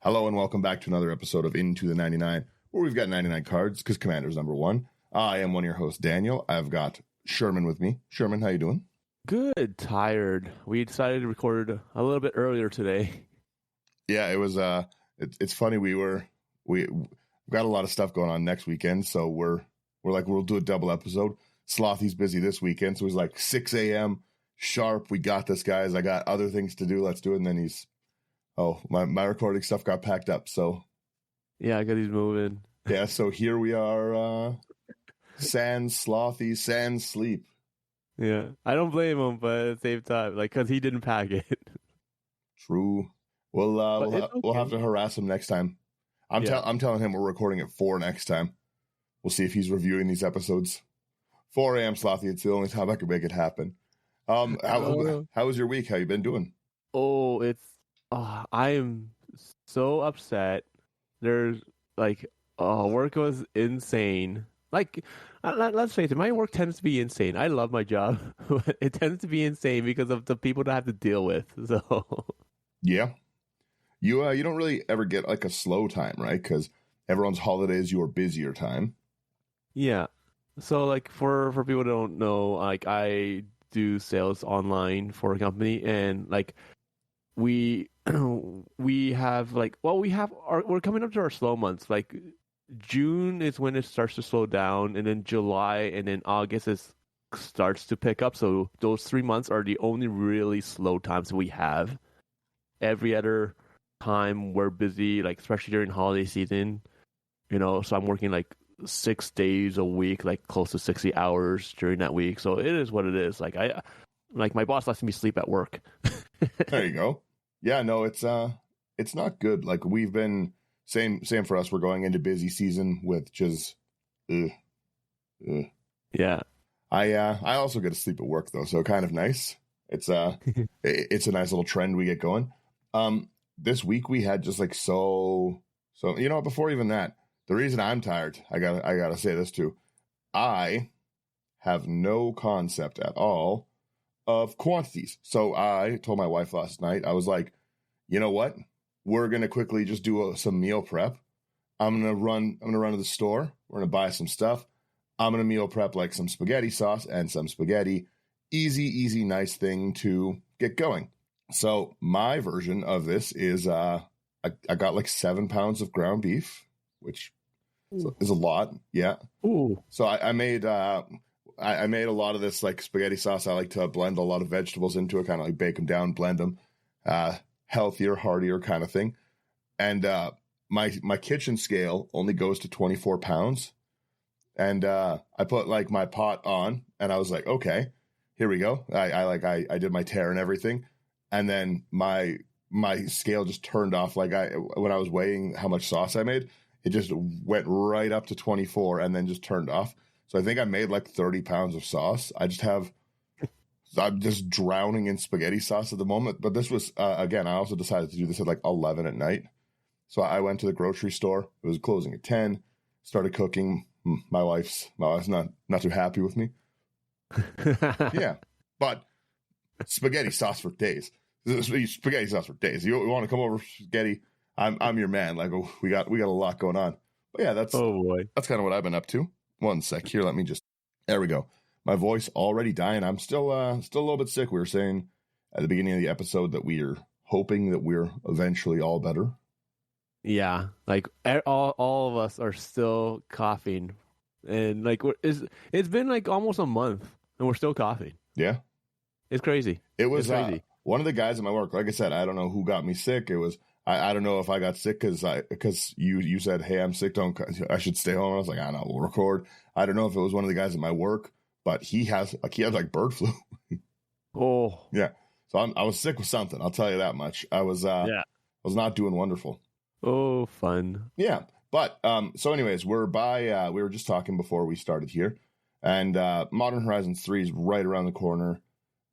Hello and welcome back to another episode of Into the 99, where we've got 99 cards because Commander's number one. I am one of your hosts, Daniel. I've got Sherman with me. Sherman, how you doing? Good. Tired. We decided to record a little bit earlier today. Yeah, it was. It's funny. We've got a lot of stuff going on next weekend, so we're like we'll do a double episode. Slothy's busy this weekend, so he's like 6 a.m. sharp. We got this, guys. I got other things to do. Let's do it. And then he's. Oh, my recording stuff got packed up, so... Yeah, because he's moving. Yeah, so here we are, sans slothy, sans sleep. Yeah, I don't blame him, but at the same time, like, because he didn't pack it. True. We'll have to harass him next time. I'm telling him we're recording at 4 next time. We'll see if he's reviewing these episodes. 4 a.m. slothy, it's the only time I can make it happen. How was your week? How you been doing? Oh, I am so upset. There's work was insane. Like, let's face it, my work tends to be insane. I love my job, but it tends to be insane because of the people that I have to deal with. So, yeah, you don't really ever get like a slow time, right? Because everyone's holidays, your busier time. Yeah. So, like, for people who don't know, like, I do sales online for a company, and like we're coming up to our slow months. Like June is when it starts to slow down, and then July and then August starts to pick up. So those 3 months are the only really slow times we have. Every other time we're busy, like especially during holiday season, so I'm working like 6 days a week, like close to 60 hours during that week. So it is what it is. Like my boss lets me sleep at work. There you go. Yeah, no, it's not good. Like we've been same for us. We're going into busy season with just Yeah. I also get to sleep at work though, so kind of nice. It's it's a nice little trend we get going. This week we had just like so before even that, the reason I'm tired, I gotta say this too. I have no concept at all of quantities. So I told my wife last night, I was like, you know what? We're going to quickly just do some meal prep. I'm going to run to the store. We're going to buy some stuff. I'm going to meal prep like some spaghetti sauce and some spaghetti. Easy, nice thing to get going. So my version of this is I got like 7 pounds of ground beef, which is a lot. Yeah. Ooh. So I made I made a lot of this like spaghetti sauce. I like to blend a lot of vegetables into it, kind of like bake them down, blend them, healthier, heartier kind of thing. And my kitchen scale only goes to 24 pounds. And I put like my pot on, and I was like, okay, here we go. I did my tare and everything, and then my scale just turned off. Like when I was weighing how much sauce I made, it just went right up to 24, and then just turned off. So I think I made like 30 pounds of sauce. I'm just drowning in spaghetti sauce at the moment. But this was, again, I also decided to do this at like 11 at night. So I went to the grocery store. It was closing at 10. Started cooking. My wife's not too happy with me. Yeah. But spaghetti sauce for days. Spaghetti sauce for days. You want to come over for spaghetti? I'm your man. Like, we got a lot going on. But yeah, that's kind of what I've been up to. One sec here. There we go. My voice already dying. I'm still a little bit sick. We were saying at the beginning of the episode that we are hoping that we're eventually all better. Yeah. Like all of us are still coughing, and like it's been like almost a month and we're still coughing. Yeah. It's crazy. It was crazy. One of the guys at my work, like I said, I don't know who got me sick. It was, I don't know if I got sick because you said, hey, I'm sick. I should stay home. I was like, I don't know, we'll record. I don't know if it was one of the guys at my work, but he had like bird flu. Oh yeah. So I was sick with something. I'll tell you that much. I was not doing wonderful. Oh, fun. Yeah. But so anyways, we were just talking before we started here, and Modern Horizons 3 is right around the corner.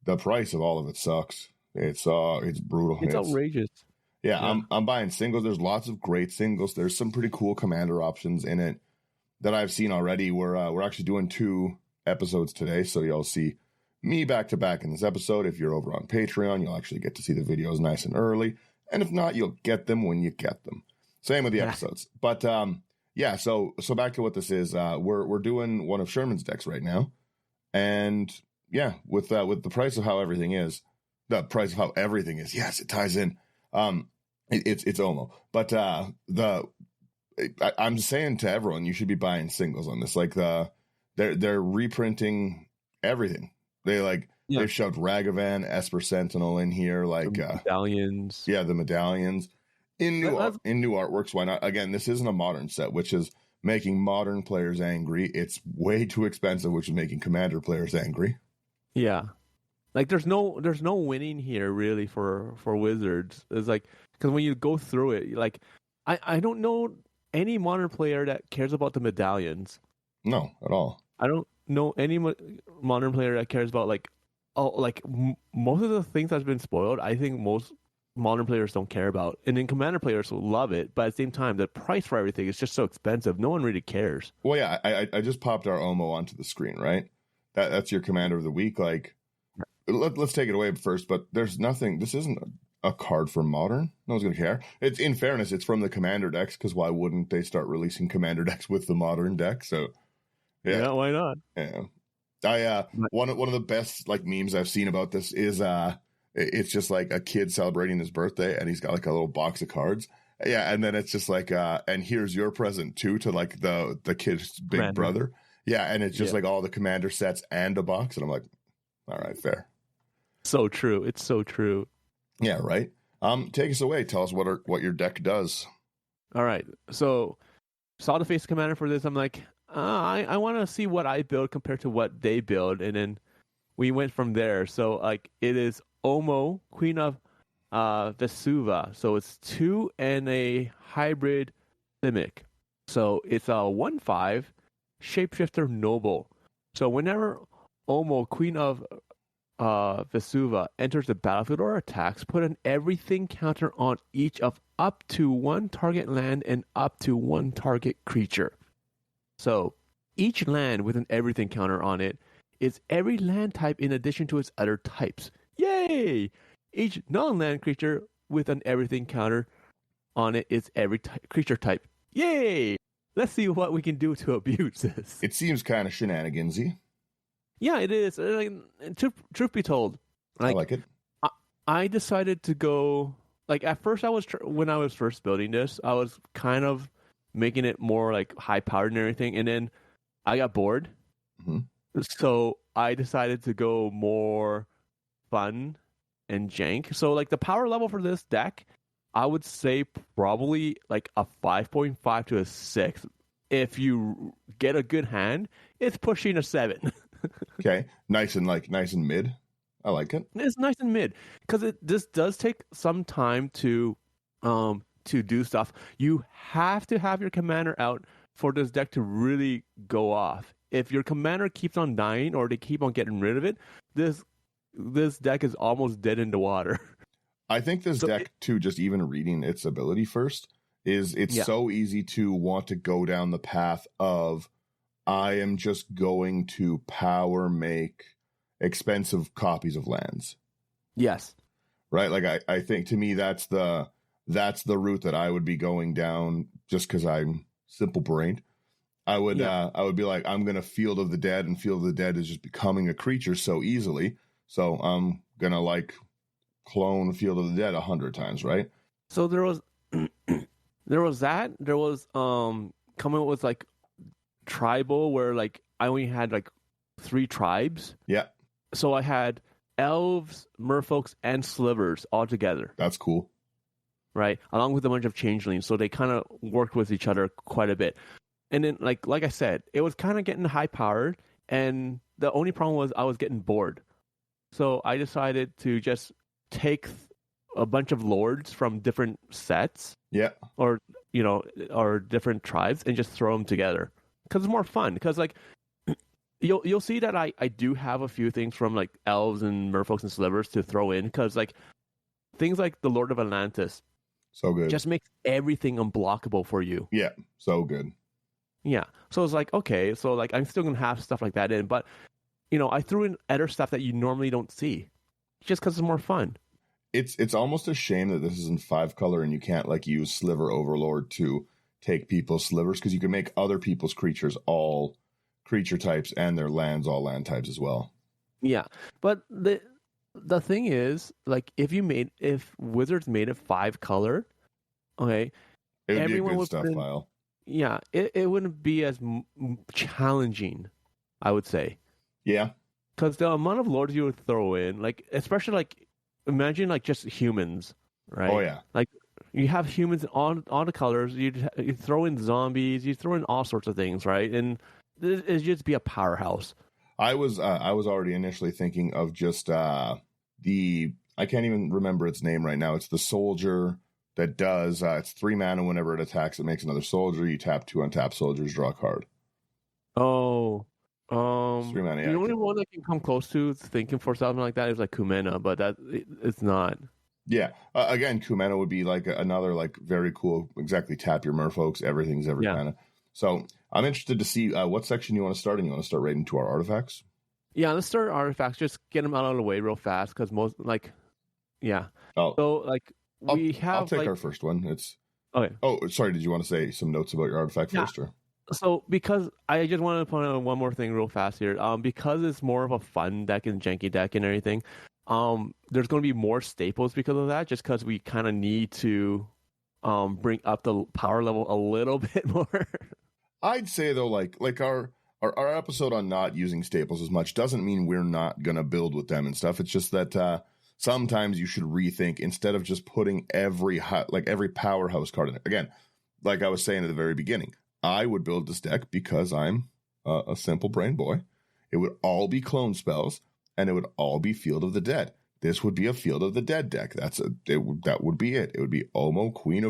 The price of all of it sucks. It's brutal. It's outrageous. Yeah, I'm buying singles. There's lots of great singles. There's some pretty cool commander options in it that I've seen already. We're actually doing 2 episodes today, so you'll see me back to back in this episode. If you're over on Patreon, you'll actually get to see the videos nice and early. And if not, you'll get them when you get them. Same with the Yeah. episodes. But yeah, so back to what this is. We're doing one of Sherman's decks right now. And yeah, with the price of how everything is, the price of how everything is, yes, it ties in. It's Omo. But I'm saying to everyone, you should be buying singles on this. Like they're reprinting everything. They've shoved Ragavan, Esper Sentinel in here, like the medallions. Yeah, the medallions in new artworks. Why not? Again, this isn't a modern set, which is making modern players angry. It's way too expensive, which is making Commander players angry. Yeah, like there's no winning here really for Wizards. It's like, because when you go through it, like I don't know any modern player that cares about the medallions. No, at all. I don't know any modern player that cares about most of the things that's been spoiled. I think most modern players don't care about, and then Commander players will love it. But at the same time, the price for everything is just so expensive. No one really cares. Well, yeah, I just popped our Omo onto the screen, right? That's your Commander of the week. Like, let's take it away first. But there's nothing. This isn't a card for Modern. No one's gonna care. It's, in fairness, it's from the Commander decks, because why wouldn't they start releasing Commander decks with the Modern deck? So yeah, why not? Yeah, one of the best like memes I've seen about this is it's just like a kid celebrating his birthday, and he's got like a little box of cards. Yeah, and then it's just like and here's your present too, to like the kid's big Commander. brother. Yeah, and it's just like all the Commander sets and a box, and I'm like, all right, fair. So true. It's so true. Yeah, right. Take us away. Tell us what your deck does. All right. So saw the face Commander for this. I'm like, I want to see what I build compared to what they build, and then we went from there. So like, it is Omo, Queen of Vesuva. So it's 2 and a hybrid Simic. So it's a 1/5 shapeshifter noble. So whenever Omo, Queen of Vesuva, enters the battlefield or attacks, put an everything counter on each of up to 1 target land and up to 1 target creature. So each land with an everything counter on it is every land type in addition to its other types. Yay! Each non-land creature with an everything counter on it is every creature type. Yay! Let's see what we can do to abuse this. It seems kind of shenanigansy. Yeah, it is. Truth be told, I like it. I decided to go, like, at first when I was first building this, I was kind of making it more like high powered and everything, and then I got bored. Mm-hmm. So I decided to go more fun and jank. So like the power level for this deck, I would say probably like a 5.5 to a 6. If you get a good hand, it's pushing a 7. Okay, nice and mid. I like it. It's nice and mid, because this does take some time to do stuff. You have to have your commander out for this deck to really go off. If your commander keeps on dying or they keep on getting rid of it, this deck is almost dead in the water. I think this deck too, just even reading its ability first, is so easy to want to go down the path of, I am just going to power make expensive copies of lands. Yes. Right? Like I think, to me, that's the route that I would be going down, just because I'm simple brained. I would be like, I'm gonna Field of the Dead, and Field of the Dead is just becoming a creature so easily. So I'm gonna like clone Field of the Dead 100 times, right? So there was that. There was coming with like tribal, where like I only had like 3 tribes. Yeah. So I had elves, merfolks, and slivers all together. That's cool. Right? Along with a bunch of changelings. So they kind of worked with each other quite a bit. And then like I said, it was kind of getting high powered, and the only problem was I was getting bored. So I decided to just take a bunch of lords from different sets. Yeah. Or different tribes, and just throw them together. Because it's more fun. Because like you'll see that I do have a few things from like elves and merfolks and slivers to throw in, because like things like the Lord of Atlantis, so good, just makes everything unblockable for you. Yeah, so good. Yeah, so it's like, okay, so like I'm still gonna have stuff like that in, but I threw in other stuff that you normally don't see, just because it's more fun. It's almost a shame that this isn't 5-color and you can't like use Sliver Overlord to take people's slivers, because you can make other people's creatures all creature types and their lands all land types as well. Yeah, but the thing is, like, if Wizards made it 5-color, okay, It would everyone be a good would stuff file. Yeah, it wouldn't be as challenging, I would say. Yeah. Because the amount of lords you would throw in, like, especially like, imagine like just humans, right? Oh yeah. Like, you have humans on all the colors. You throw in zombies. You throw in all sorts of things, right? And it'd just be a powerhouse. I was already initially thinking of just I can't even remember its name right now. It's the soldier that does it's 3 mana. Whenever it attacks, it makes another soldier. You tap 2 untap soldiers, draw a card. Oh, 3 mana. Yeah, the only one I can come close to thinking for something like that is like Kumena, but it's not. Yeah. Again, Kumena would be like another like very cool. Exactly. Tap your merfolks. Everything's every mana. So I'm interested to see what section you want to start, and you want to start right into our artifacts. Yeah, let's start artifacts. Just get them out of the way real fast, because most yeah. Oh, so like I'll take our first one. It's okay. Oh, sorry. Did you want to say some notes about your artifact first, or? So because I just wanted to point out one more thing real fast here. Because it's more of a fun deck and janky deck and everything. There's going to be more staples because of that. Just because we kind of need to, bring up the power level a little bit more. I'd say though, like our episode on not using staples as much doesn't mean we're not gonna build with them and stuff. It's just that sometimes you should rethink, instead of just putting every powerhouse card in it. Again, like I was saying at the very beginning, I would build this deck because I'm a simple brain boy. It would all be clone spells, and it would all be Field of the Dead. This would be a Field of the Dead deck. That would be it. It would be Omo, Queen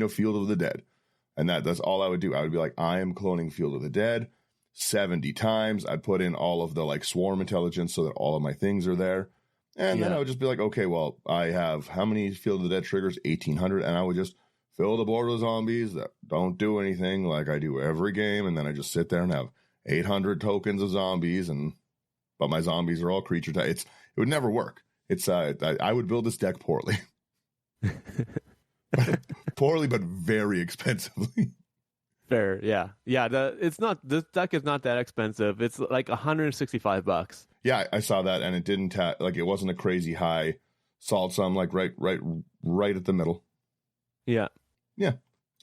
of Field of the Dead. And that's all I would do. I would be like, I am cloning Field of the Dead 70 times. I'd put in all of the like swarm intelligence so that all of my things are there. And then I would just be like, okay, well, I have how many Field of the Dead triggers? 1,800. And I would just fill the board with zombies that don't do anything like I do every game. And then I just sit there and have 800 tokens of zombies. But my zombies are all creature types. It would never work. I would build this deck poorly. Poorly, but very expensively. Fair, yeah. This deck is not that expensive. It's like $165. Yeah, I saw that, and it didn't it wasn't a crazy high salt sum, like right at the middle. Yeah.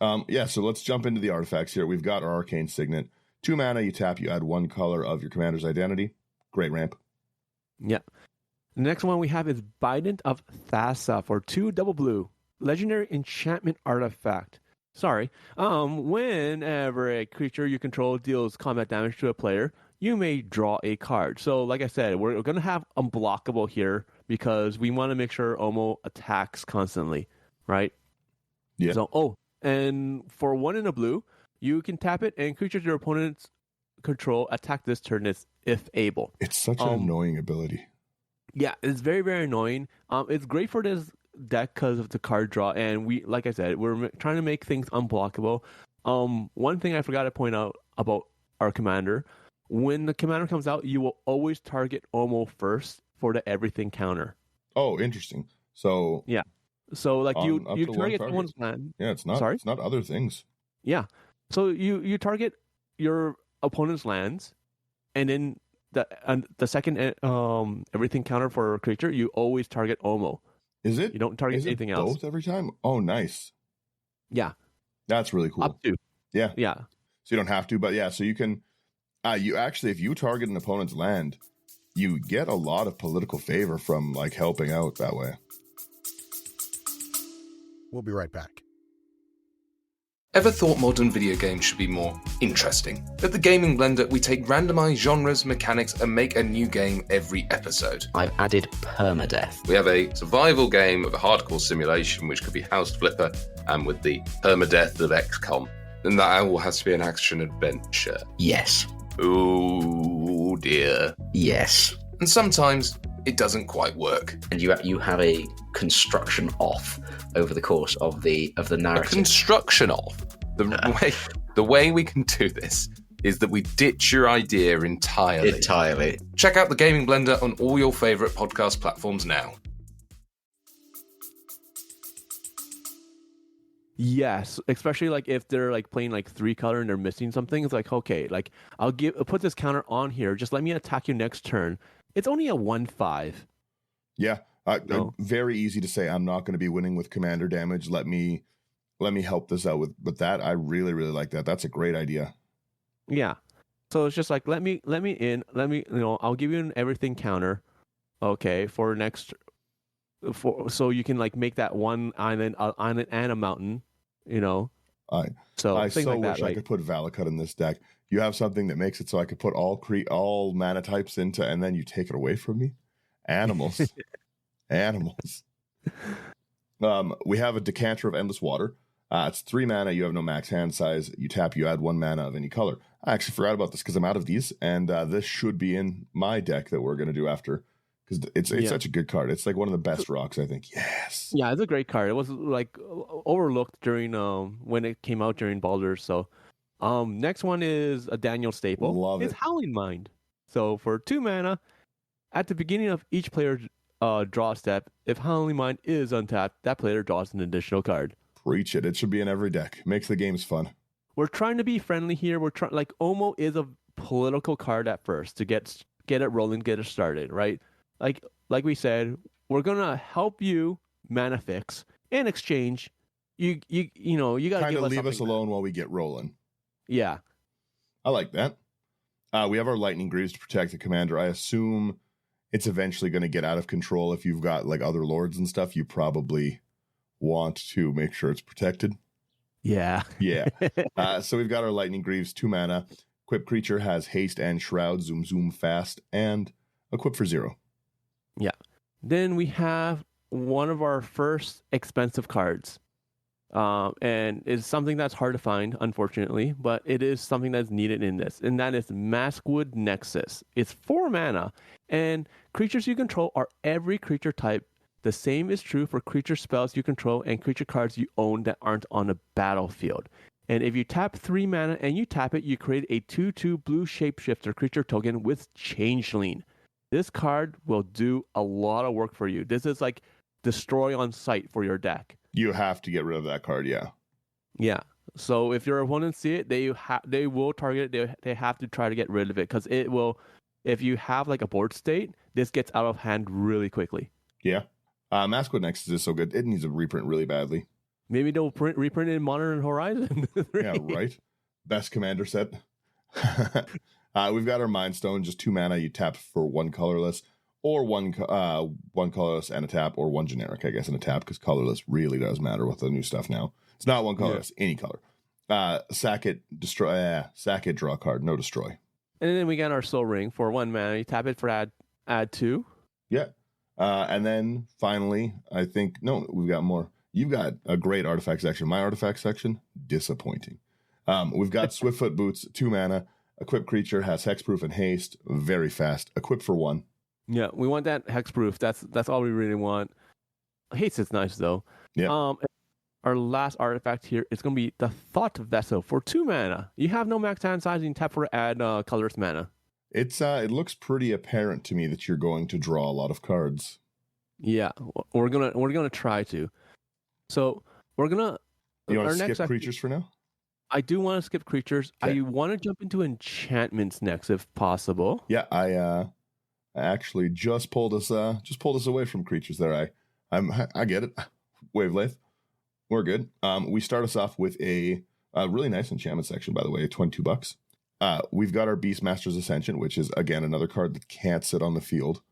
So let's jump into the artifacts here. We've got our Arcane Signet. 2 mana, you tap, you add 1 color of your commander's identity. Great ramp. Yeah. The next one we have is Bident of Thassa for 2 double blue. Legendary enchantment artifact. Whenever a creature you control deals combat damage to a player, you may draw a card. So, like I said, we're going to have unblockable here because we want to make sure Omo attacks constantly, right? Yeah. So, and for 1 in a blue, you can tap it, and creatures your opponents control attack this turn if able. It's such an annoying ability. Yeah, it's very, very annoying. It's great for this deck because of the card draw, and like I said, we're trying to make things unblockable. One thing I forgot to point out about our commander: when the commander comes out, you will always target Omo first for the everything counter. Oh, interesting. So yeah, so like you target someone's land. Yeah, it's not. Sorry? It's not other things. Yeah, so you target your opponent's lands, and then the second everything counter for a creature, you always target Omo. Is it? You don't target anything else. Both every time? Oh, nice. Yeah. That's really cool. Up to. Yeah. Yeah. So you don't have to, but yeah, so you can, you actually, if you target an opponent's land, you get a lot of political favor from like helping out that way. We'll be right back. Ever thought modern video games should be more interesting? At the Gaming Blender, we take randomized genres, mechanics, and make a new game every episode. I've added permadeath. We have a survival game of a hardcore simulation, which could be House Flipper, and with the permadeath of XCOM. And that all has to be an action adventure. Yes. Oh dear. Yes. And sometimes it doesn't quite work. And you have a construction off over the course of the narrative. A construction off. The way we can do this is that we ditch your idea entirely. Check out the Gaming Blender on all your favourite podcast platforms now. Yes, especially like if they're like playing like 3-color and they're missing something. It's like, okay, like I'll put this counter on here. Just let me attack you next turn. It's only a 1/5. Yeah, No. very easy to say. I'm not going to be winning with commander damage. Let me help this out with that. I really like that. That's a great idea. Yeah. So it's just like let me in. I'll give you an everything counter. Okay, so you can like make that one island and a mountain. I So I things so like that, wish I right? could put Valakut in this deck. You have something that makes it so I could put all mana types into, and then you take it away from me. Animals, animals. We have a Decanter of Endless Water. It's 3 mana. You have no max hand size. You tap, you add 1 mana of any color. I actually forgot about this because I'm out of these, and this should be in my deck that we're going to do after, because it's such a good card. It's like one of the best rocks, I think. Yes. Yeah, it's a great card. It was like overlooked during when it came out during Baldur's. So, next one is a Daniel staple. Love It's it. Howling Mind. So for 2 mana, at the beginning of each player's draw step, if Howling Mind is untapped, that player draws an additional card. Preach it. It should be in every deck. Makes the games fun. We're trying to be friendly here. We're trying like Omo is a political card at first to get it rolling, get it started, right? Like we said, we're gonna help you mana fix. In exchange, you gotta Kind give of us leave us something. alone while we get rolling. Yeah. I like that. We have our Lightning Greaves to protect the commander. I assume it's eventually going to get out of control. If you've got like other lords and stuff, you probably want to make sure it's protected. Yeah. Yeah. So we've got our Lightning Greaves, 2 mana. Equip creature has haste and shroud, zoom fast, and equip for 0. Yeah. Then we have one of our first expensive cards. And it's something that's hard to find, unfortunately, but it is something that's needed in this, and that is Maskwood Nexus. It's 4 mana, and creatures you control are every creature type. The same is true for creature spells you control and creature cards you own that aren't on a battlefield. And if you tap 3 mana and you tap it, you create a 2/2 blue shapeshifter creature token with Changeling. This card will do a lot of work for you. This is like destroy on sight for your deck. You have to get rid of that card, yeah. Yeah. So if your opponents see it, they will target it. They have to try to get rid of it because it will. If you have like a board state, this gets out of hand really quickly. Yeah. Maskwood Nexus is so good. It needs a reprint really badly. Maybe they'll reprint it in Modern Horizon. Yeah, right. Best commander set. We've got our Mind Stone, just 2 mana. You tap for 1 colorless, or one colorless and a tap, or 1 generic, I guess, and a tap, because colorless really does matter with the new stuff now. It's not 1 colorless, any color. Sack it, destroy. Sack it, draw a card, no destroy. And then we got our Soul Ring for 1 mana. You tap it for add 2. Yeah. And then finally, I think, no, we've got more. You've got a great artifact section. My artifact section, disappointing. We've got Swiftfoot Boots, 2 mana. Equip creature has hexproof and haste, very fast. Equip for 1. Yeah, we want that hexproof. That's all we really want. Haste is nice though. Yeah. Our last artifact here is going to be the Thought Vessel for 2 mana. You have no max hand size, and you tap for add colorless mana. It looks pretty apparent to me that you're going to draw a lot of cards. Yeah, we're gonna try to. So we're gonna. You want to skip creatures for now? I do want to skip creatures. Okay. I want to jump into enchantments next, if possible. Yeah, I actually just pulled us away from creatures there. I get it. Wavelength. We're good. We start us off with a really nice enchantment section, by the way, $22. We've got our Beastmaster's Ascension, which is again another card that can't sit on the field.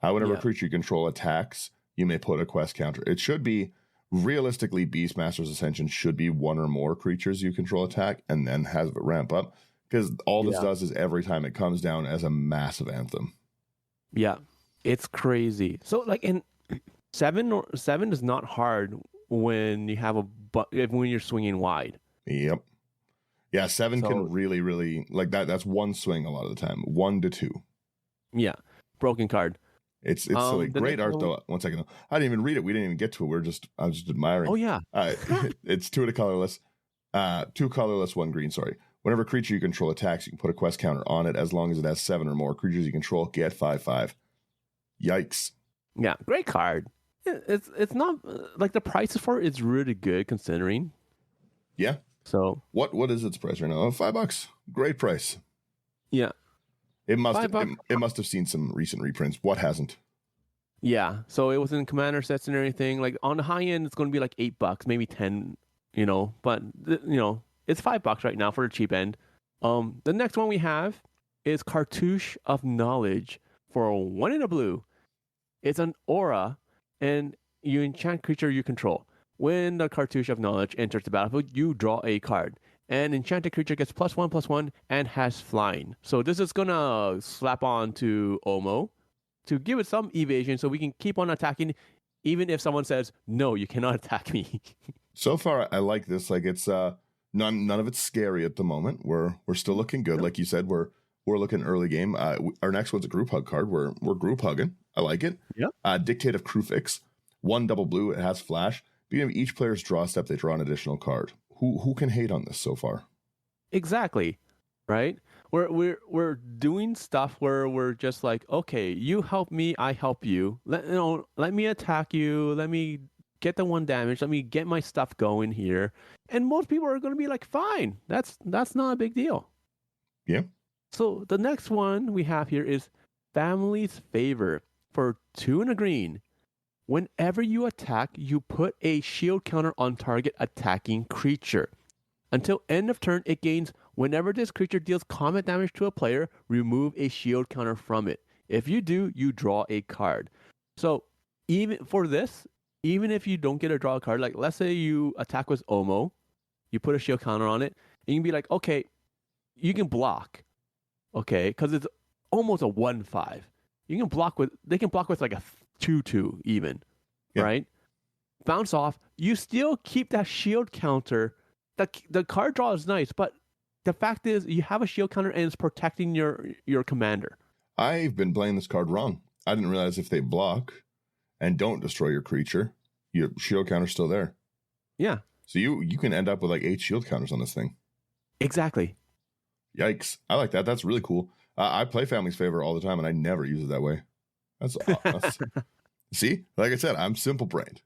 Whenever a creature you control attacks, you may put a quest counter. It should be realistically, Beastmaster's Ascension should be 1 or more creatures you control attack, and then have it ramp up, because all this does is every time it comes down as a massive anthem. Yeah, it's crazy. So like in 7 is not hard when you have when you're swinging wide. Yep. Yeah, 7 can really like that. That's 1 swing a lot of the time, 1 to 2. Yeah, broken card. It's silly. Great art though. 1 second though. I didn't even read it. We didn't even get to it. I was just admiring. Oh yeah. It's 2 to colorless. 2 colorless, 1 green. Sorry. Whenever a creature you control attacks, you can put a quest counter on it as long as it has 7 or more creatures you control. Get 5/5. Yikes. Yeah, great card. It's not like the prices for it is really good considering. Yeah. So What is its price right now? $5. Great price. yeah, It must $5. it must have seen some recent reprints. What hasn't? Yeah, so it was in commander sets and everything. Like on the high end, it's going to be like $8, maybe 10. But it's $5 right now for the cheap end. The next one we have is Cartouche of Knowledge for 1 in a blue. It's an aura, and you enchant creature you control. When the Cartouche of Knowledge enters the battlefield, you draw a card. And enchanted creature gets +1/+1 and has flying. So this is gonna slap on to Omo to give it some evasion, so we can keep on attacking, even if someone says no, you cannot attack me. So far, I like this. Like it's none of it's scary at the moment. We're still looking good. Like you said, we're looking early game. Our next one's a group hug card. We're group hugging. I like it. Yeah. Dictate of Crufix. 1 double blue. It has flash. Beginning of each player's draw step, they draw an additional card. Who can hate on this so far? Exactly, right? We're doing stuff where we're just like, okay, you help me, I help you. Let me attack you. Let me get the 1 damage. Let me get my stuff going here. And most people are going to be like, fine, that's not a big deal. Yeah. So the next one we have here is Family's Favor for 2 and a green. Whenever you attack, you put a shield counter on target attacking creature. Until end of turn, it gains whenever this creature deals combat damage to a player, remove a shield counter from it. If you do, you draw a card. So even for this, even if you don't get to draw a card, like let's say you attack with Omo, you put a shield counter on it, and you can be like, okay, you can block. Okay, because it's almost a 1/5. They can block with like a 2/2 even, right? Bounce off. You still keep that shield counter. The card draw is nice, but the fact is you have a shield counter and it's protecting your commander. I've been playing this card wrong. I didn't realize if they block and don't destroy your creature, your shield counter's still there. Yeah. So you can end up with like 8 shield counters on this thing. Exactly. Yikes. I like that. That's really cool. I play Family's Favor all the time, and I never use it that way. That's see? Like I said, I'm simple-brained.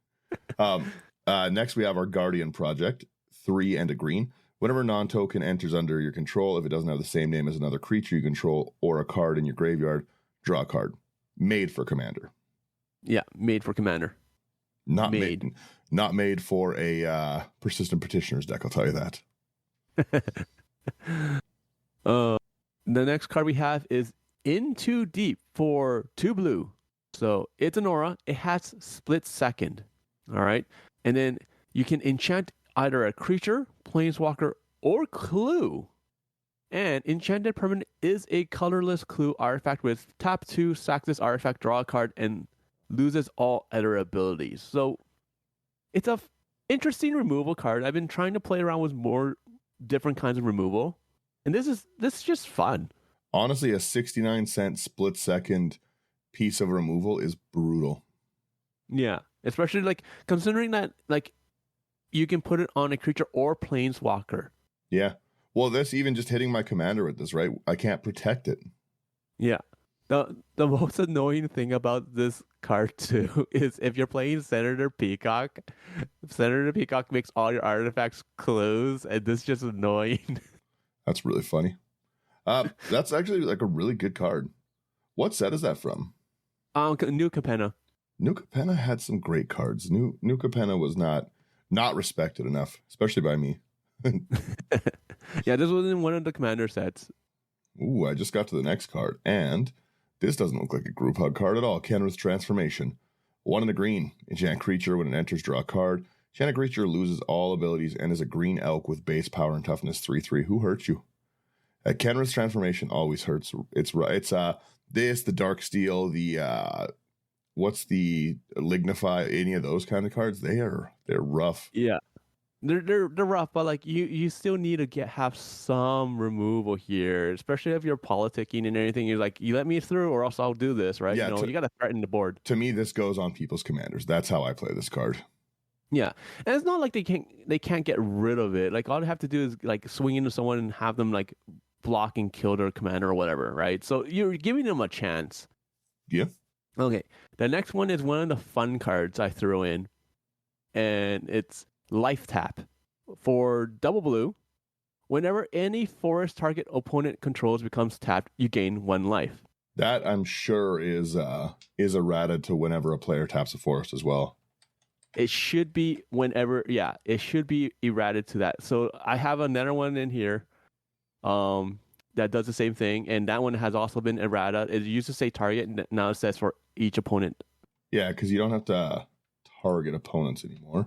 Next, we have our Guardian Project, 3 and a green. Whenever non-token enters under your control, if it doesn't have the same name as another creature you control or a card in your graveyard, draw a card. Made for Commander. Yeah, made for Commander. Not made for a Persistent Petitioner's deck, I'll tell you that. The next card we have is In Too Deep for 2 blue. So it's an aura. It has split second. All right. And then you can enchant either a creature, planeswalker, or clue. And enchanted permanent is a colorless clue artifact with tap 2, sack this artifact, draw a card, and loses all other abilities. So it's a interesting removal card. I've been trying to play around with more different kinds of removal. And this is just fun. Honestly, a 69-cent split second piece of removal is brutal. Yeah, especially like considering that like you can put it on a creature or planeswalker. Yeah. Well, this even just hitting my commander with this, right? I can't protect it. Yeah. The most annoying thing about this card too is if you're playing Senator Peacock makes all your artifacts clues, and this is just annoying. That's really funny. That's actually like a really good card. What set is that from? New Capenna. New Capenna had some great cards. New Capenna was not respected enough, especially by me. Yeah, this was in one of the commander sets. Ooh, I just got to the next card, and this doesn't look like a group hug card at all. Kenrith's Transformation. 1 in a green. Enchant creature. When it enters, draw a card. Enchanted creature loses all abilities and is a green elk with base power and toughness 3/3. Who hurts you? Kenrith's Transformation always hurts. It's this, the Dark Steel, the what's the Lignify, any of those kind of cards, they're rough. Yeah. They're rough, but like you still need to have some removal here, especially if you're politicking and everything. You're like, you let me through, or else I'll do this, right? Yeah, you got to threaten the board. To me, this goes on people's commanders. That's how I play this card. Yeah, and it's not like they can't get rid of it. Like all they have to do is like swing into someone and have them like block and kill their commander or whatever, right? So you're giving them a chance. Yeah. Okay, the next one is one of the fun cards I threw in, and it's Life Tap. for double blue, whenever any forest target opponent controls becomes tapped, you gain 1 life. That I'm sure is errata to whenever a player taps a forest as well. It should be whenever, yeah, it should be errated to that. So I have another one in here that does the same thing, and that one has also been errata. It used to say target, and now it says for each opponent. Yeah, because you don't have to target opponents anymore.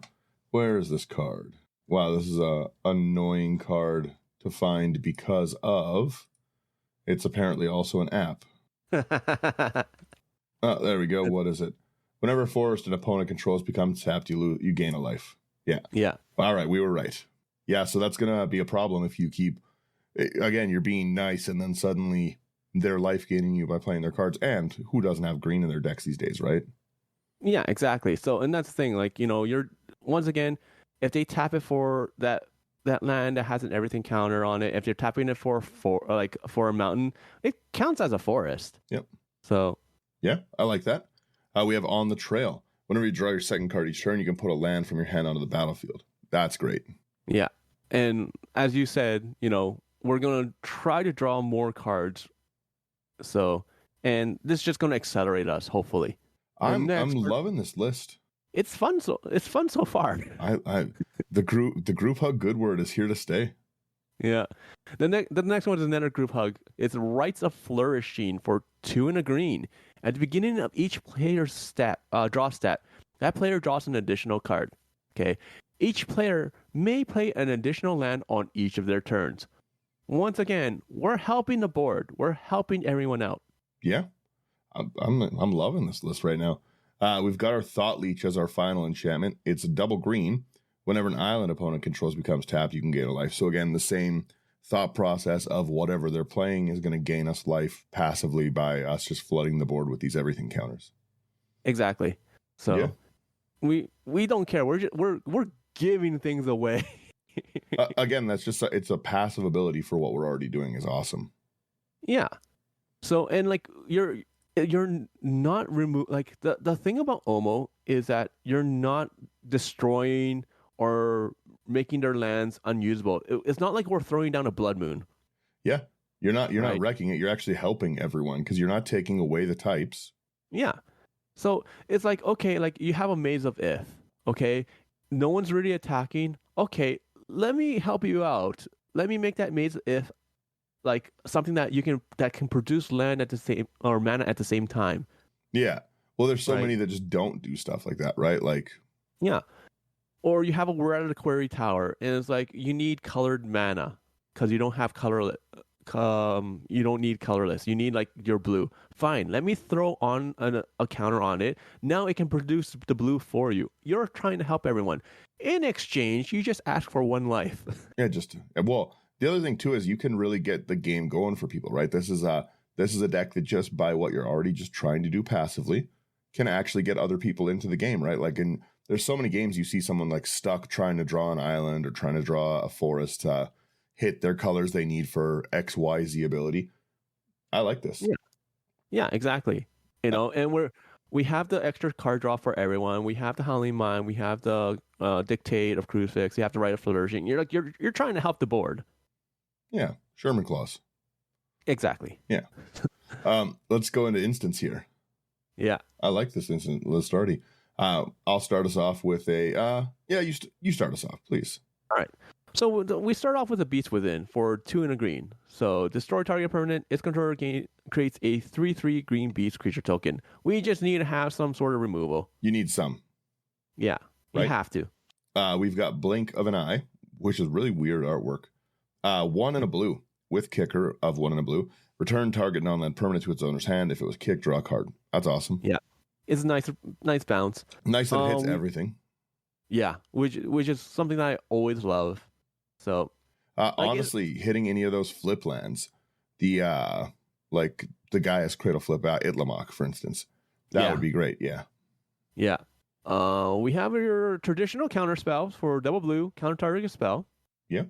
Where is this card? Wow, this is a annoying card to find because of it's apparently also an app. Oh, there we go. What is it? Whenever a forest an opponent controls becomes tapped, you gain a life. Yeah. Yeah. All right, we were right. Yeah, so that's going to be a problem if you keep, again, you're being nice and then suddenly they're life gaining you by playing their cards. And who doesn't have green in their decks these days, right? Yeah, exactly. So, and that's the thing, like, you're, once again, if they tap it for that land that has an everything counter on it, if they're tapping it for a mountain, it counts as a forest. Yep. So. Yeah, I like that. We have On the Trail. Whenever you draw your second card each turn, you can put a land from your hand onto the battlefield. That's great. Yeah. And as you said, we're going to try to draw more cards. So, and this is just going to accelerate us, hopefully. I'm loving this list. It's fun so far. The group hug good word is here to stay. Yeah. The next one is another group hug. It's Rites of Flourishing for 2 and a green. At the beginning of each player's draw stat, that player draws an additional card. Okay. Each player may play an additional land on each of their turns. Once again, we're helping the board. We're helping everyone out. Yeah. I'm loving this list right now. We've got our Thought Leech as our final enchantment. It's a double green. Whenever an island opponent controls becomes tapped, you can gain a life. So again, the same thought process of whatever they're playing is going to gain us life passively by us just flooding the board with these everything counters. Exactly. So we don't care. We're giving things away. Again, that's just it's a passive ability for what we're already doing is awesome. Yeah. So and like you're not like the thing about Omo is that you're not destroying or making their lands unusable. It's not like we're throwing down a blood moon. Yeah. You're not wrecking it. You're actually helping everyone because you're not taking away the types. Yeah. So it's like, okay, like you have a Maze of If. Okay. No one's really attacking. Okay. Let me help you out. Let me make that Maze of If like something that can produce land at the same or mana at the same time. Yeah. Well, there's so many that just don't do stuff like that, right? Like, yeah. Or you have we're at a Quarry Tower, and it's like you need colored mana because you don't have colorless. You don't need colorless. You need like your blue. Fine. Let me throw on a counter on it. Now it can produce the blue for you. You're trying to help everyone. In exchange, you just ask for 1 life. Yeah. Well, the other thing too is you can really get the game going for people, right? This is a deck that just by what you're already just trying to do passively can actually get other people into the game, right? Like there's so many games you see someone like stuck trying to draw an island or trying to draw a forest to hit their colors they need for XYZ ability. I like this. Yeah, exactly. And we have the extra card draw for everyone. We have the Howling Mine. We have the Dictate of Crucifix. You have the Rite of Flourishing. You're trying to help the board. Yeah, Sherman Clause. Exactly. Yeah. Let's go into instance here. Yeah. I like this instant list already. I'll start us off with you start us off, please. All right. So we start off with a Beast Within for 2 and a green. So destroy target permanent. Its controller creates a 3/3 green beast creature token. We just need to have some sort of removal. You need some. Yeah, right? You have to. We've got Blink of an Eye, which is really weird artwork. 1 and a blue with kicker of 1 and a blue. Return target non-land permanent to its owner's hand. If it was kicked, draw a card. That's awesome. Yeah, it's nice bounce. Nice that it hits everything. Yeah, which is something that I always love. So honestly, hitting any of those flip lands, the like the Gaia's Cradle flip out Itlamok, for instance, that would be great. Yeah. Yeah. We have your traditional counter spells for double blue, counter target spell. Yeah.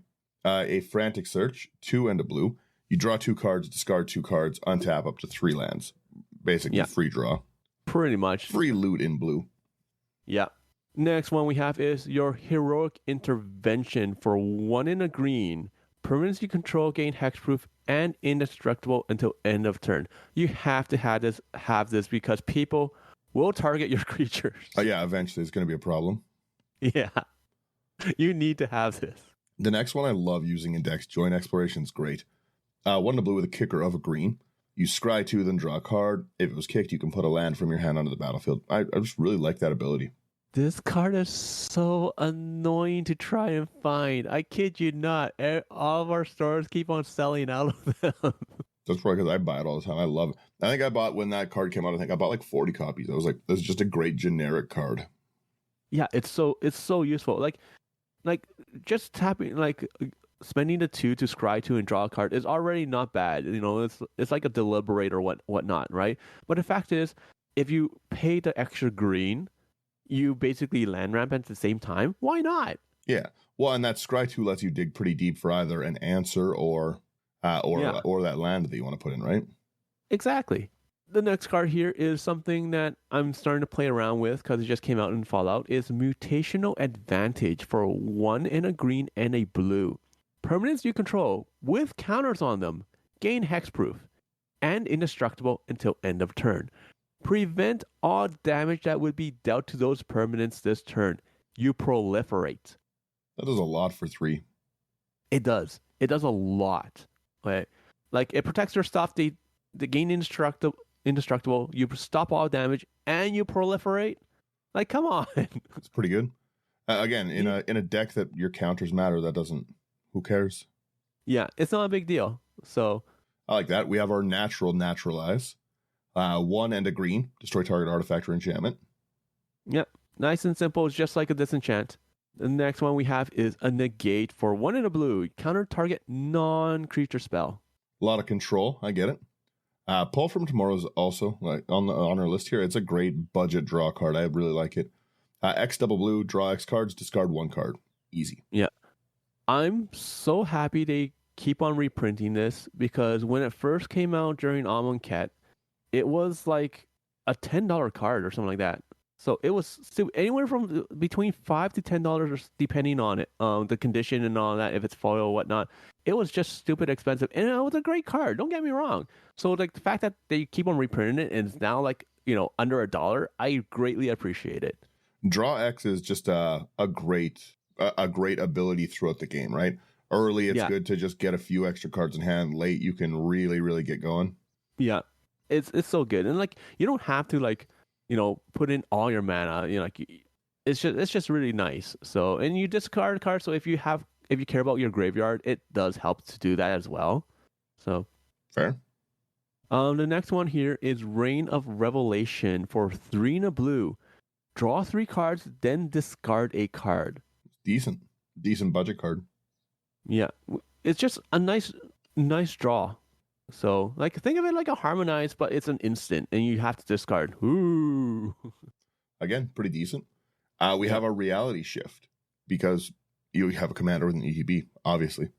A Frantic Search, 2 and a blue. You draw 2 cards, discard 2 cards, untap up to 3 lands. Basically, free draw. Pretty much. Free loot in blue. Yeah. Next one we have is your Heroic Intervention for 1 in a green. Permanents you control gain hexproof and indestructible until end of turn. You have to have this because people will target your creatures. Oh yeah, eventually it's going to be a problem. Yeah. You need to have this. The next one I love using in decks. Joint Exploration is great. 1 in a blue with a kicker of a green. You scry 2, then draw a card. If it was kicked, you can put a land from your hand onto the battlefield. I just really like that ability. This card is so annoying to try and find. I kid you not. All of our stores keep on selling out of them. That's probably because I buy it all the time. I love it. I think I bought, when that card came out, I think I bought like 40 copies. I was like, this is just a great generic card. Yeah, it's so useful. Like just tapping, like spending the 2 to scry 2 and draw a card is already not bad. You know, it's like a deliberate or whatnot, right? But the fact is, if you pay the extra green, you basically land ramp at the same time. Why not? Yeah. Well, and that scry 2 lets you dig pretty deep for either an answer or that land that you want to put in, right? Exactly. The next card here is something that I'm starting to play around with because it just came out in Fallout. Is Mutational Advantage for 1 in a green and a blue. Permanents you control with counters on them gain hexproof and indestructible until end of turn. Prevent all damage that would be dealt to those permanents this turn. You proliferate. That does a lot for 3. It does. It does a lot. Right? Like it protects your stuff. They gain indestructible. You stop all damage and you proliferate. Like, come on. It's pretty good. Again, in a deck that your counters matter, that doesn't. Who cares? Yeah, it's not a big deal. So I like that. We have our naturalize. 1 and a green. Destroy target artifact or enchantment. Yep. Nice and simple. It's just like a disenchant. The next one we have is a negate for 1 in a blue. Counter target non-creature spell. A lot of control. I get it. Pull from Tomorrow is also like on our list here. It's a great budget draw card. I really like it. X double blue, draw X cards, discard 1 card. Easy. Yeah. I'm so happy they keep on reprinting this because when it first came out during Amonkhet, it was like a $10 card or something like that. So it was anywhere from between $5 to $10 depending on it, the condition and all that, if it's foil or whatnot. It was just stupid expensive, and it was a great card. Don't get me wrong. So like the fact that they keep on reprinting it and it's now like under $1, I greatly appreciate it. Draw X is just a great ability throughout the game, right? Early, it's good to just get a few extra cards in hand. Late, you can really, really get going. Yeah, it's so good, and like you don't have to put in all your mana. It's just really nice. So, and you discard cards. So if you care about your graveyard, it does help to do that as well. So fair. The next one here is Reign of Revelation for 3 in a blue. Draw 3 cards, then discard a card. Decent budget card. Yeah, it's just a nice draw. So, like, think of it like a Harmonize, but it's an instant, and you have to discard. Ooh. Again, pretty decent. We have a Reality Shift, because you have a commander with an ETB, obviously.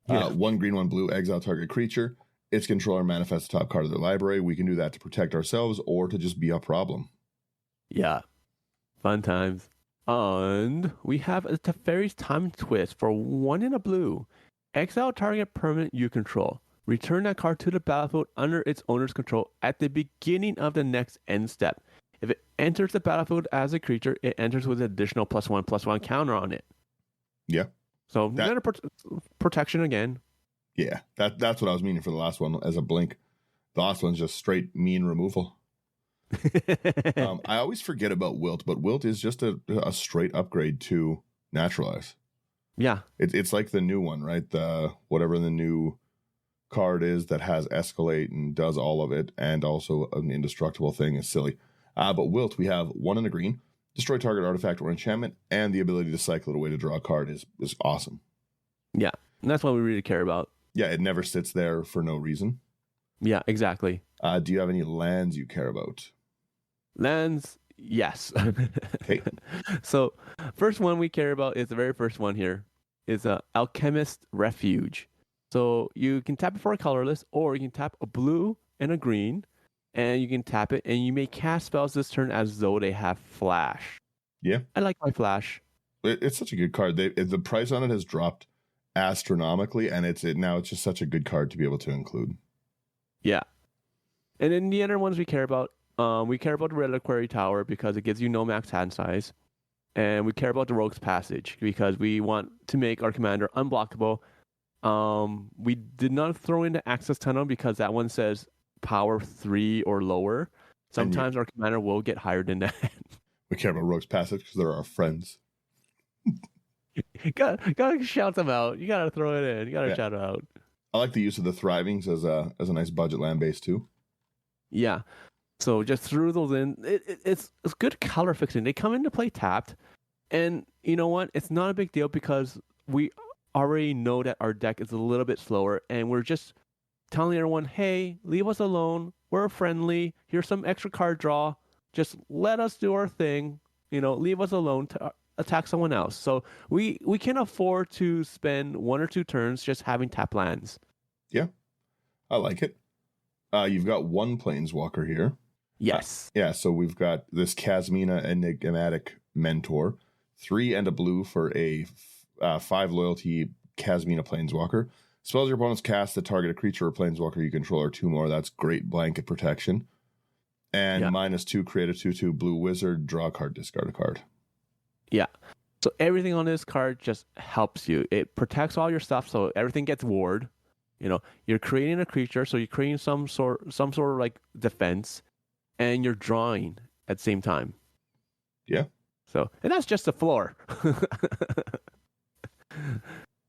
1 green, 1 blue, exile target creature. Its controller manifests the top card of their library. We can do that to protect ourselves or to just be a problem. Yeah. Fun times. And we have a Teferi's Time Twist for 1 in a blue. Exile target permanent you control. Return that card to the battlefield under its owner's control at the beginning of the next end step. If it enters the battlefield as a creature, it enters with an additional +1/+1 counter on it. Yeah. So protection again. Yeah, that's what I was meaning for the last one as a blink. The last one's just straight mean removal. I always forget about Wilt, but Wilt is just a straight upgrade to Naturalize. Yeah. It's like the new one, right? Whatever the new card is that has Escalate and does all of it, and also an indestructible thing is silly. But Wilt, we have 1 in a green, destroy target artifact or enchantment, and the ability to cycle it away to draw a card is awesome. Yeah, and that's what we really care about. Yeah, it never sits there for no reason. Yeah, exactly. Do you have any lands you care about? Lands, yes. Okay. So, first one we care about is the very first one here. Is Alchemist Refuge. So you can tap it for a colorless, or you can tap a blue and a green, and you can tap it, and you may cast spells this turn as though they have flash. Yeah. I like my flash. It's such a good card. The price on it has dropped astronomically, and now it's just such a good card to be able to include. Yeah. And then the other ones we care about the Reliquary Tower because it gives you no max hand size. And we care about the Rogue's Passage because we want to make our commander unblockable. We did not throw in the Access Tunnel because that one says power 3 or lower. Sometimes our commander will get higher than that. We care about Rogue's Passage because they're our friends. gotta shout them out. You gotta throw it in. You gotta shout it out. I like the use of the Thrivings as a nice budget land base too. Yeah. So just threw those in. It's good color fixing. They come into play tapped. And you know what? It's not a big deal because we already know that our deck is a little bit slower. And we're just telling everyone, hey, leave us alone. We're friendly. Here's some extra card draw. Just let us do our thing. Leave us alone to attack someone else. So we can afford to spend 1 or 2 turns just having tap lands. Yeah, I like it. You've got 1 Planeswalker here. Yes. Yeah, so we've got this Kasmina Enigmatic Mentor, 3 and a blue for a 5 loyalty Kasmina Planeswalker. Spells your opponents cast that target a creature or Planeswalker you control or 2 more. That's great blanket protection. And -2, create a 2/2 blue wizard, draw a card, discard a card. Yeah. So everything on this card just helps you. It protects all your stuff, so everything gets ward. You're creating a creature, so you're creating some sort of like defense, and you're drawing at the same time. Yeah. So, and that's just the floor.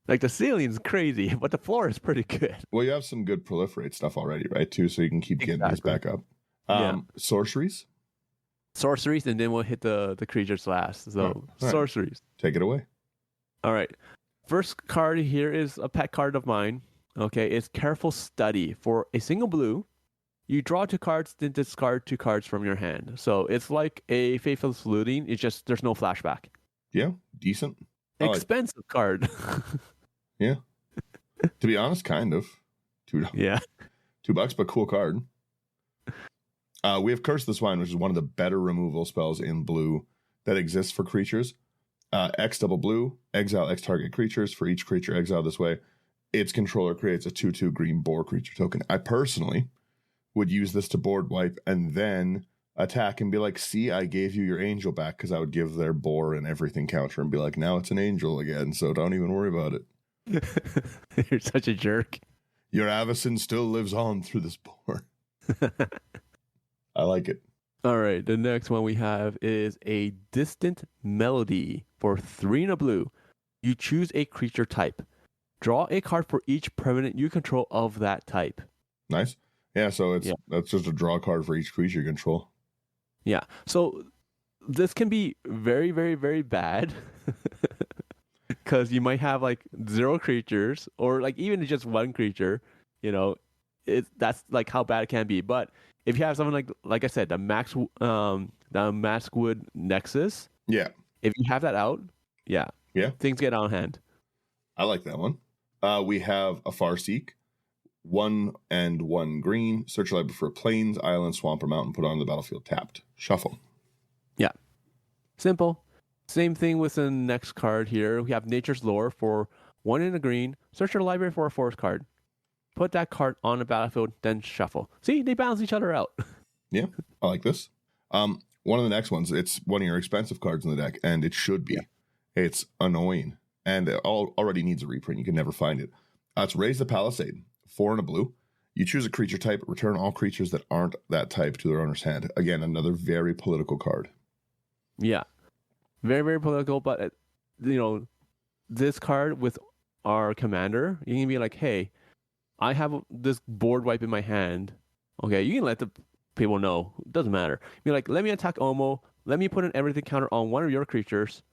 Like the ceiling's crazy, but the floor is pretty good. Well, you have some good proliferate stuff already, right? Too, so you can keep getting these back up. Sorceries, and then we'll hit the creatures last. So sorceries. Take it away. All right. First card here is a pet card of mine. Okay, it's Careful Study. For a single blue, you draw 2 cards, then discard 2 cards from your hand. So it's like a Faithless Looting. It's just there's no flashback. Yeah, decent. Expensive card. Yeah. To be honest, kind of. $2. Yeah. $2, but cool card. We have Curse the Swine, which is one of the better removal spells in blue that exists for creatures. X double blue, exile X target creatures. For each creature exiled this way, its controller creates a 2/2 green boar creature token. I personally would use this to board wipe and then attack and be like, see, I gave you your angel back, because I would give their boar and everything counter and be like, now it's an angel again, so don't even worry about it. You're such a jerk. Your Avacyn still lives on through this boar. I like it. All right, the next one we have is a Distant Melody. For 3 and a blue, you choose a creature type. Draw a card for each permanent you control of that type. Nice. Yeah, so that's just a draw card for each creature you control. Yeah, so this can be very, very, very bad. Because you might have like 0 creatures, or like even just 1 creature. That's like how bad it can be. But if you have something like I said, the Maskwood Nexus. Yeah. If you have that out, things get out of hand. I like that one. We have a Farseek, 1 and 1 green. Search your library for plains, island, swamp, or mountain. Put on the battlefield tapped. Shuffle. Yeah. Simple. Same thing with the next card here. We have Nature's Lore for 1 and a green. Search your library for a forest card. Put that card on the battlefield, then shuffle. See, they balance each other out. Yeah, I like this. One of the next ones, it's one of your expensive cards in the deck, and it should be. Yeah. It's annoying, and it already needs a reprint. You can never find it. It's Raise the Palisade, 4 and a blue. You choose a creature type, return all creatures that aren't that type to their owner's hand. Again, another very political card. Yeah. Very, very political, but, this card with our commander, you can be like, hey, I have this board wipe in my hand. Okay, you can let the people know. It doesn't matter. Be like, let me attack Omo. Let me put an everything counter on one of your creatures,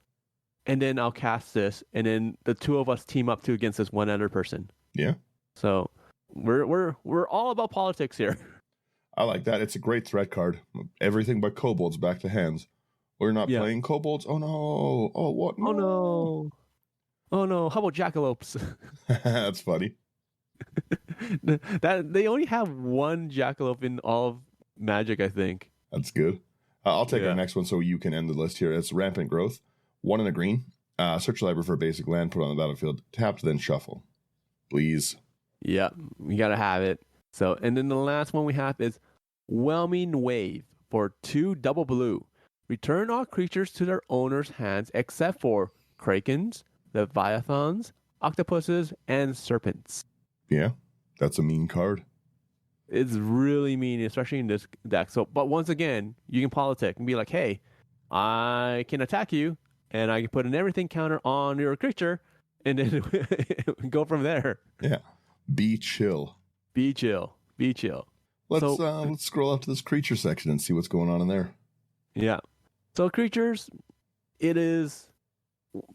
and then I'll cast this, and then the 2 of us team up against this one other person. Yeah. So we're all about politics here. I like that. It's a great threat card. Everything but kobolds back to hands. We're not playing kobolds. Oh no. Oh what? No. Oh no. Oh no. How about jackalopes? That's funny. That they only have 1 jackalope in all of Magic, I think. That's good. I'll take our next one so you can end the list here. It's Rampant Growth. 1 and a green. Search the library for basic land, put on the battlefield, tapped, then shuffle. Please. Yeah, you gotta have it. So, and then the last one we have is Whelming Wave for 2 double blue. Return all creatures to their owner's hands except for krakens, leviathans, octopuses, and serpents. Yeah, that's a mean card. It's really mean, especially in this deck. So, but once again, you can politic and be like, hey, I can attack you, and I can put an everything counter on your creature, and then go from there. Yeah. Be chill. Be chill. Be chill. Let's scroll up to this creature section and see what's going on in there. Yeah. So creatures, it is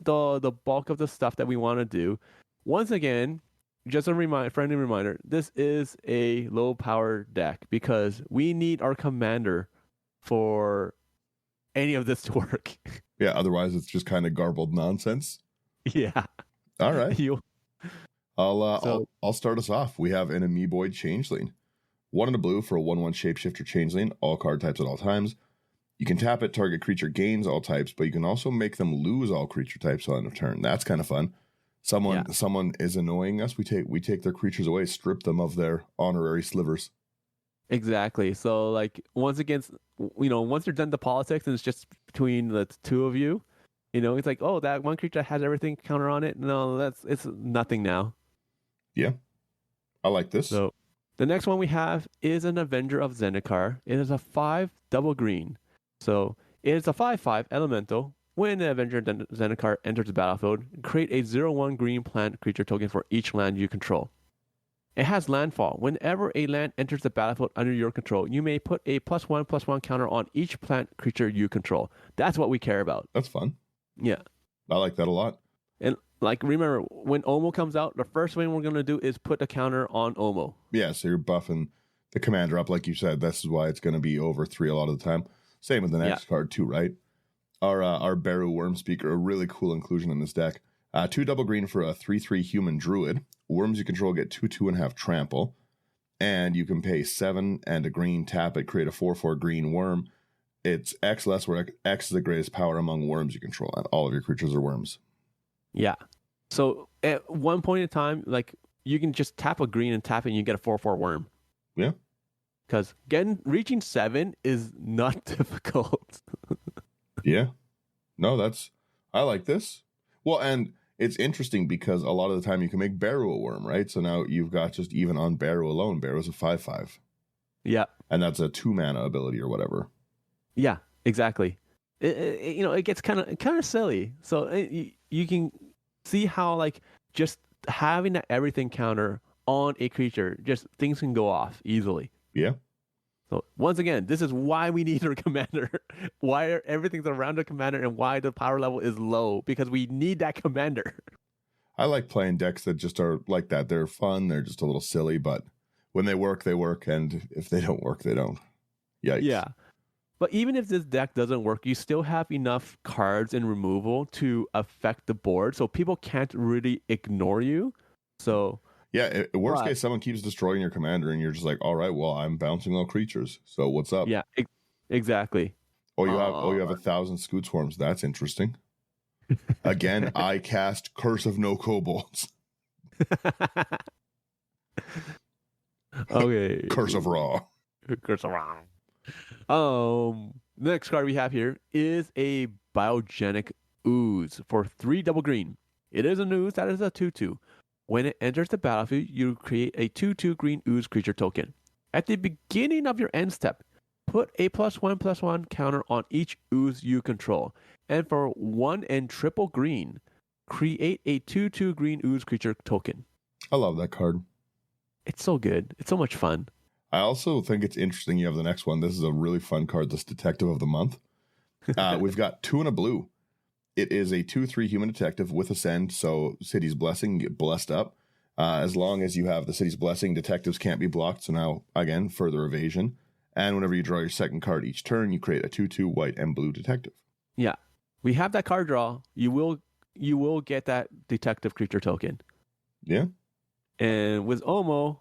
the bulk of the stuff that we want to do. Once again, just a friendly reminder, this is a low power deck because we need our commander for any of this to work. Yeah, otherwise it's just kind of garbled nonsense. Yeah. All right. I'll start us off. We have an Amoeboid Changeling. 1 and a blue for a 1/1 shapeshifter changeling, all card types at all times. You can tap it, target creature gains all types, but you can also make them lose all creature types on a turn. That's kind of fun. Someone is annoying us. We take their creatures away, strip them of their honorary slivers. Exactly. So like once you're done the politics and it's just between the two of you, it's like, oh, that one creature has everything counter on it. No, it's nothing now. Yeah. I like this. So the next one we have is an Avenger of Zendikar. It is a 5 double green. So it is a 5/5 elemental. When the Avenger of Zendikar enters the battlefield, create a 0/1 green plant creature token for each land you control. It has landfall. Whenever a land enters the battlefield under your control, you may put a +1/+1 counter on each plant creature you control. That's what we care about. That's fun. Yeah. I like that a lot. And remember, when Omo comes out, the first thing we're going to do is put a counter on Omo. Yeah, so you're buffing the commander up, like you said. This is why it's going to be over 3 a lot of the time. Same with the next card too, right? Our Beru Worm Speaker, a really cool inclusion in this deck. 2 double green for a 3/3 human druid. Worms you control get 2/2 and have trample. And you can pay 7 and a green, tap it, create a 4/4 green worm. It's X less, where X is the greatest power among worms you control, and all of your creatures are worms. Yeah. So at one point in time, you can just tap a green and tap it and you get a 4/4 worm. Yeah. Because reaching 7 is not difficult. Yeah. No, I like this. Well, and it's interesting because a lot of the time you can make Beru a worm, right? So now you've got just even on Beru alone, Beru's a 5/5. Yeah. And that's a 2 mana ability or whatever. Yeah, exactly. It gets kind of silly. So you can see how just having that everything counter on a creature, just things can go off easily. Yeah. So once again, this is why we need our commander. Why everything's around the commander and why the power level is low, because we need that commander. I like playing decks that just are like that. They're fun. They're just a little silly, but when they work, they work. And if they don't work, they don't. Yikes. Yeah. But even if this deck doesn't work, you still have enough cards in removal to affect the board. So people can't really ignore you. So yeah, worst case, someone keeps destroying your commander, and you're just like, all right, well, I'm bouncing all creatures. So what's up? Yeah, exactly. You have 1,000 Scoot Swarms. That's interesting. Again, I cast Curse of No Kobolds. Okay. Curse of Raw. Curse of Raw. Next card we have here is a Biogenic Ooze for 3 double green. It is an ooze that is a 2/2. When it enters the battlefield, you create a 2/2 green ooze creature token. At the beginning of your end step, put a +1/+1 counter on each ooze you control. And for 1 and triple green, create a 2/2 green ooze creature token. I love that card. It's so good. It's so much fun. I also think it's interesting you have the next one. This is a really fun card, this Detective of the Month. We've got 2 and a blue. It is a 2/3 human detective with Ascend, so City's Blessing, get blessed up. As long as you have the City's Blessing, detectives can't be blocked, so now, again, further evasion. And whenever you draw your second card each turn, you create a 2/2 white and blue detective. Yeah. We have that card draw. You will get that detective creature token. Yeah. And with Omo,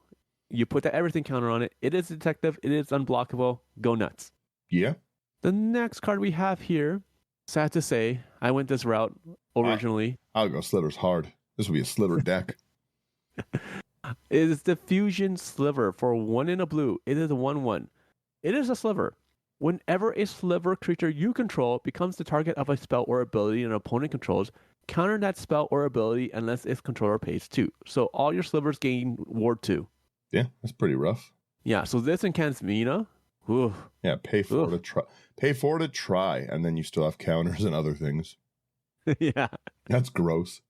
you put that everything counter on it. It is detective. It is unblockable. Go nuts. Yeah. The next card we have here, sad to say, I went this route originally. I'll go Slivers hard. This will be a Sliver deck. Is the Fusion Sliver for 1 in a blue. It is a 1/1. It is a Sliver. Whenever a Sliver creature you control becomes the target of a spell or ability an opponent controls, counter that spell or ability unless its controller pays 2. So all your Slivers gain Ward 2. Yeah, that's pretty rough. Yeah, so this incants Mina. Ooh. Yeah, pay 4 to try. Pay 4 to try, and then you still have counters and other things. Yeah. That's gross.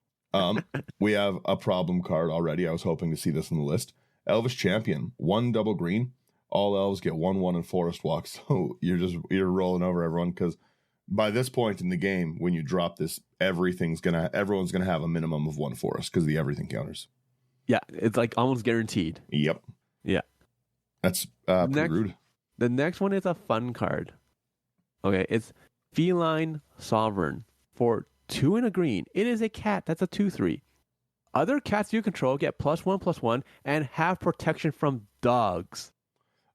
We have a problem card already. I was hoping to see this in the list. Elvish Champion, 1 double green. All elves get 1/1 in Forest Walk. So you're rolling over everyone, because by this point in the game, when you drop this, everyone's gonna have a minimum of 1 forest because the everything counters. Yeah, it's like almost guaranteed. Yep. Yeah. That's pretty rude. The next one is a fun card. Okay, it's Feline Sovereign for 2 and a green. It is a cat. That's a 2/3. Other cats you control get +1/+1 and have protection from dogs.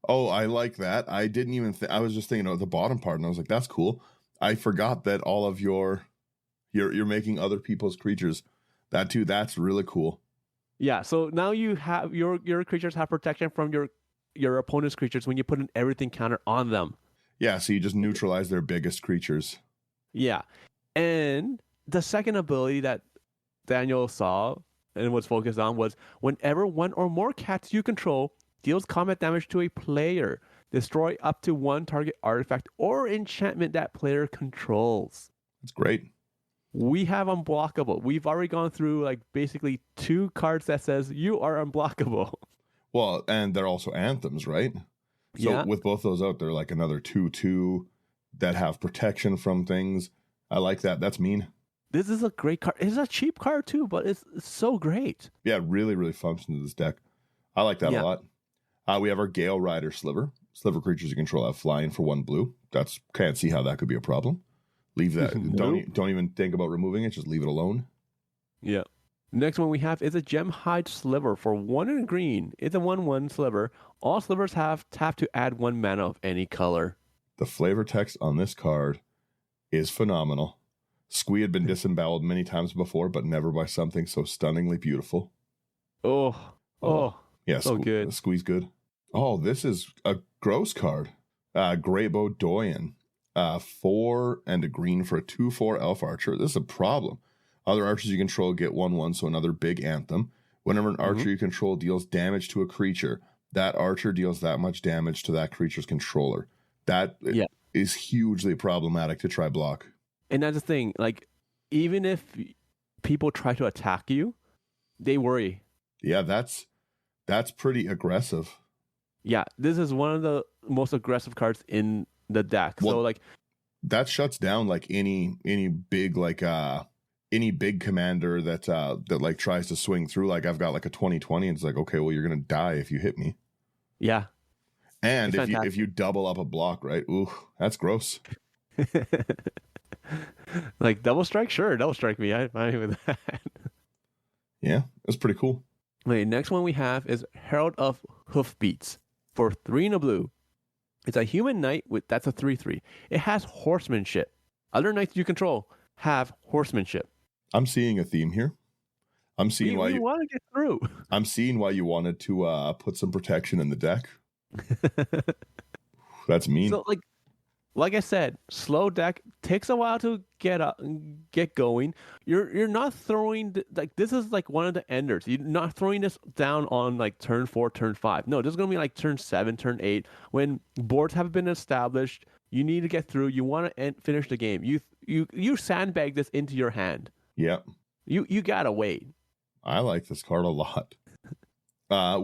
Oh, I like that. I didn't even I was just thinking of the bottom part, and I was like, that's cool. I forgot that all of you're making other people's creatures. That too, that's really cool. Yeah, so now you have your creatures have protection from your opponent's creatures when you put an everything counter on them. Yeah, so you just neutralize their biggest creatures. Yeah. And the second ability that Daniel saw and was focused on was whenever 1 or more cats you control deals combat damage to a player, destroy up to 1 target artifact or enchantment that player controls. That's great. We have unblockable. We've already gone through like basically 2 cards that says you are unblockable. Well, and they're also anthems, right? So Yeah. with both those out, they're like another 2/2 that have protection from things. I like that. That's mean. This is a great card. It's a cheap card too, but it's so great. Yeah, really, really functions in this deck. I like that Yeah. a lot. We have our Gale Rider Sliver. Sliver creatures you control have flying for 1 blue. Can't see how that could be a problem. Leave that. Nope. Don't even think about removing it. Just leave it alone. Yeah. Next one we have is a Gemhide Sliver for 1 and a green. It's a 1/1 sliver. All slivers have tap to add 1 mana of any color. The flavor text on this card is phenomenal. Squee had been disemboweled many times before, but never by something so stunningly beautiful. Oh. Yeah, so good. Squee's good. Oh, this is a gross card. Greybow Doyen. 4 and a green for a 2/4 elf archer. This is a problem. Other archers you control get 1/1, so another big anthem. Whenever an archer you control deals damage to a creature, that archer deals that much damage to that creature's controller. That is hugely problematic to try block. And that's the thing. Like, even if people try to attack you, they worry. Yeah, that's pretty aggressive. Yeah, this is one of the most aggressive cards in the deck. Well, so like that shuts down like any big commander that like tries to swing through. Like I've got like a 20/20 and it's like, okay, well, you're gonna die if you hit me. Yeah. And if you double up a block, right? Ooh, that's gross. Like double strike, sure, double strike me. I'm fine with that. Yeah, that's pretty cool. Okay, next one we have is Herald of Hoofbeats for 3 and a blue. It's a human knight that's a 3/3. It has horsemanship. Other knights you control have horsemanship. I'm seeing a theme here. I'm seeing why you want to get through. I'm seeing why you wanted to put some protection in the deck. That's mean. So like I said, slow deck takes a while to get going. You're not throwing like this is like one of the enders. You're not throwing this down on like turn 4, turn 5. No, this is gonna be like turn 7, turn 8 when boards have been established. You need to get through. You want to finish the game. You sandbag this into your hand. Yeah. You gotta wait. I like this card a lot.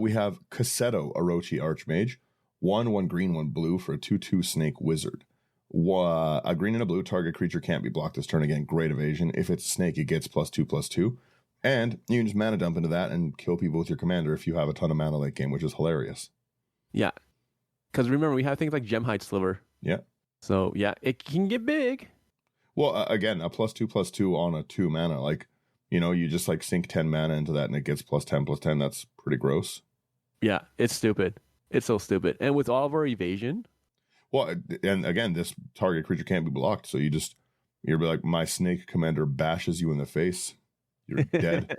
We have Cassetto Orochi Archmage. 1 green, 1 blue for a 2/2 snake wizard. A green and a blue target creature can't be blocked this turn again. Great evasion. If it's a snake, it gets +2/+2. And you can just mana dump into that and kill people with your commander if you have a ton of mana late game, which is hilarious. Yeah. Because remember, we have things like Gemhide Sliver. Yeah. So, yeah, it can get big. Well, again, a +2/+2 on a 2 mana. Like, you just like sink 10 mana into that and it gets +10/+10. That's pretty gross. Yeah, it's stupid. It's so stupid. And with all of our evasion. Well, and again, this target creature can't be blocked, so you're like, my snake commander bashes you in the face, you're dead.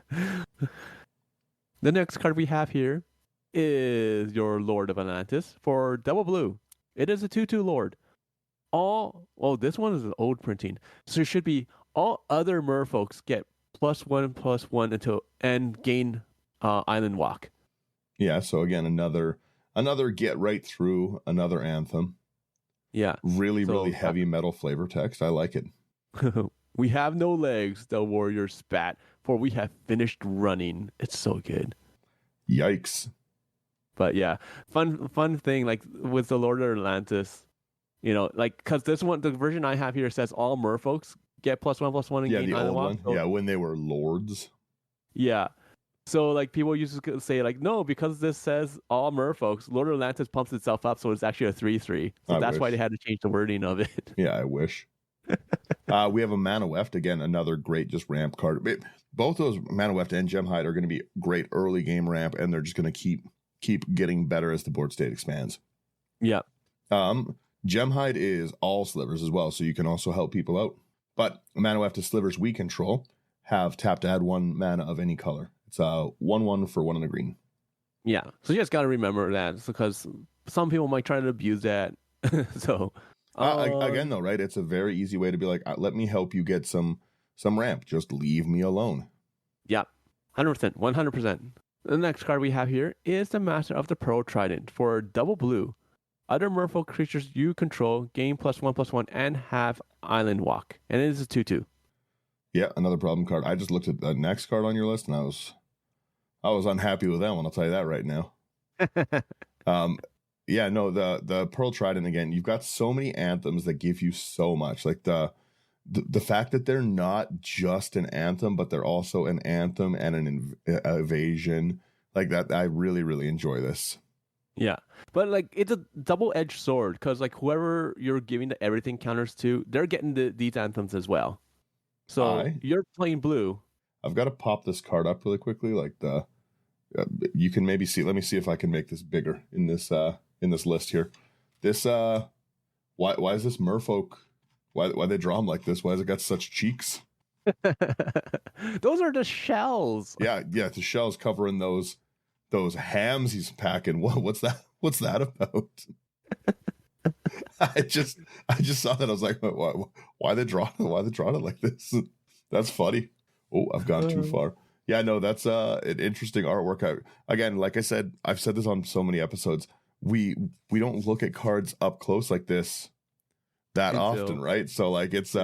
The next card we have here is your Lord of Atlantis for double blue. It is a 2/2 Lord. This one is an old printing, so it should be all other merfolks get +1/+1 until and gain Island Walk. Yeah, so again, another get right through, another anthem. Yeah, really heavy metal flavor text. I like it. We have no legs, the warrior spat, for we have finished running. It's so good. Yikes. But yeah, fun thing, like with the Lord of Atlantis, like, because this one, the version I have here says all merfolks get +1/+1 and gain the Island old Walk. one. So, yeah, when they were lords. Yeah. So like people used to say like, no, because this says all merfolks, Lord of Atlantis pumps itself up, so it's actually a 3/3. So that's why they had to change the wording of it. Yeah, I wish. We have a Mana Weft, again, another great just ramp card. Both those Mana Weft and Gemhide are going to be great early game ramp, and they're just going to keep getting better as the board state expands. Yeah. Gemhide is all slivers as well, so you can also help people out. But Mana Weft is slivers we control have tap to add 1 mana of any color. It's 1/1 for 1 and a green. Yeah. So you just got to remember that, because some people might try to abuse that. So again, though, right? It's a very easy way to be like, let me help you get some ramp. Just leave me alone. Yeah, 100%, 100%. The next card we have here is the Master of the Pearl Trident for double blue. Other merfolk creatures you control gain +1/+1 and have Island Walk, and it is a 2/2. Yeah, another problem card. I just looked at the next card on your list, and I was unhappy with that one. I'll tell you that right now. Yeah, no, the Pearl Trident, again, you've got so many anthems that give you so much. Like the fact that they're not just an anthem, but they're also an anthem and an evasion. Like that, I really enjoy this. Yeah, but like it's a double-edged sword, because like whoever you're giving the everything counters to, they're getting these anthems as well. So you're playing blue. I've got to pop this card up really quickly. Like you can maybe see. Let me see if I can make this bigger in this list here. This why is this merfolk? Why they draw him like this? Why has it got such cheeks? Those are the shells. Yeah, the shells covering those hams he's packing. What's that about? I just saw that. I was like, why they draw it like this? That's funny. Oh, I've gone too far. Yeah, no, that's an interesting artwork. Again, like I said, I've said this on so many episodes. We don't look at cards up close like this that often, right? So like it's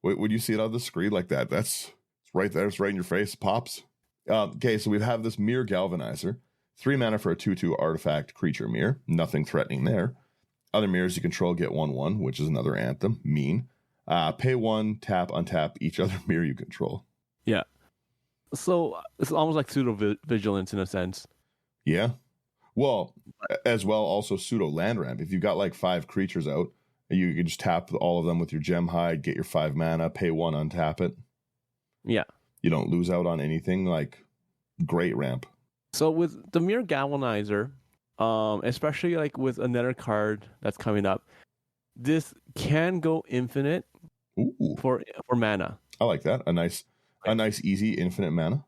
when you see it on the screen like that, it's right there. It's right in your face. Pops. Okay, so we have this Mirror Galvanizer. 3 mana for a 2/2 artifact creature mirror. Nothing threatening there. Other mirrors you control get 1/1, which is another anthem. Mean. Pay 1, tap, untap each other mirror you control. Yeah. So it's almost like pseudo vigilance in a sense. Yeah. Well, as well, also pseudo land ramp. If you've got like 5 creatures out, you can just tap all of them with your Gemhide, get your 5 mana, pay 1, untap it. Yeah. You don't lose out on anything. Like, great ramp. So with the Mirror Galvanizer, especially like with another card that's coming up, this can go infinite. Ooh. for mana. I like that. A nice easy infinite mana.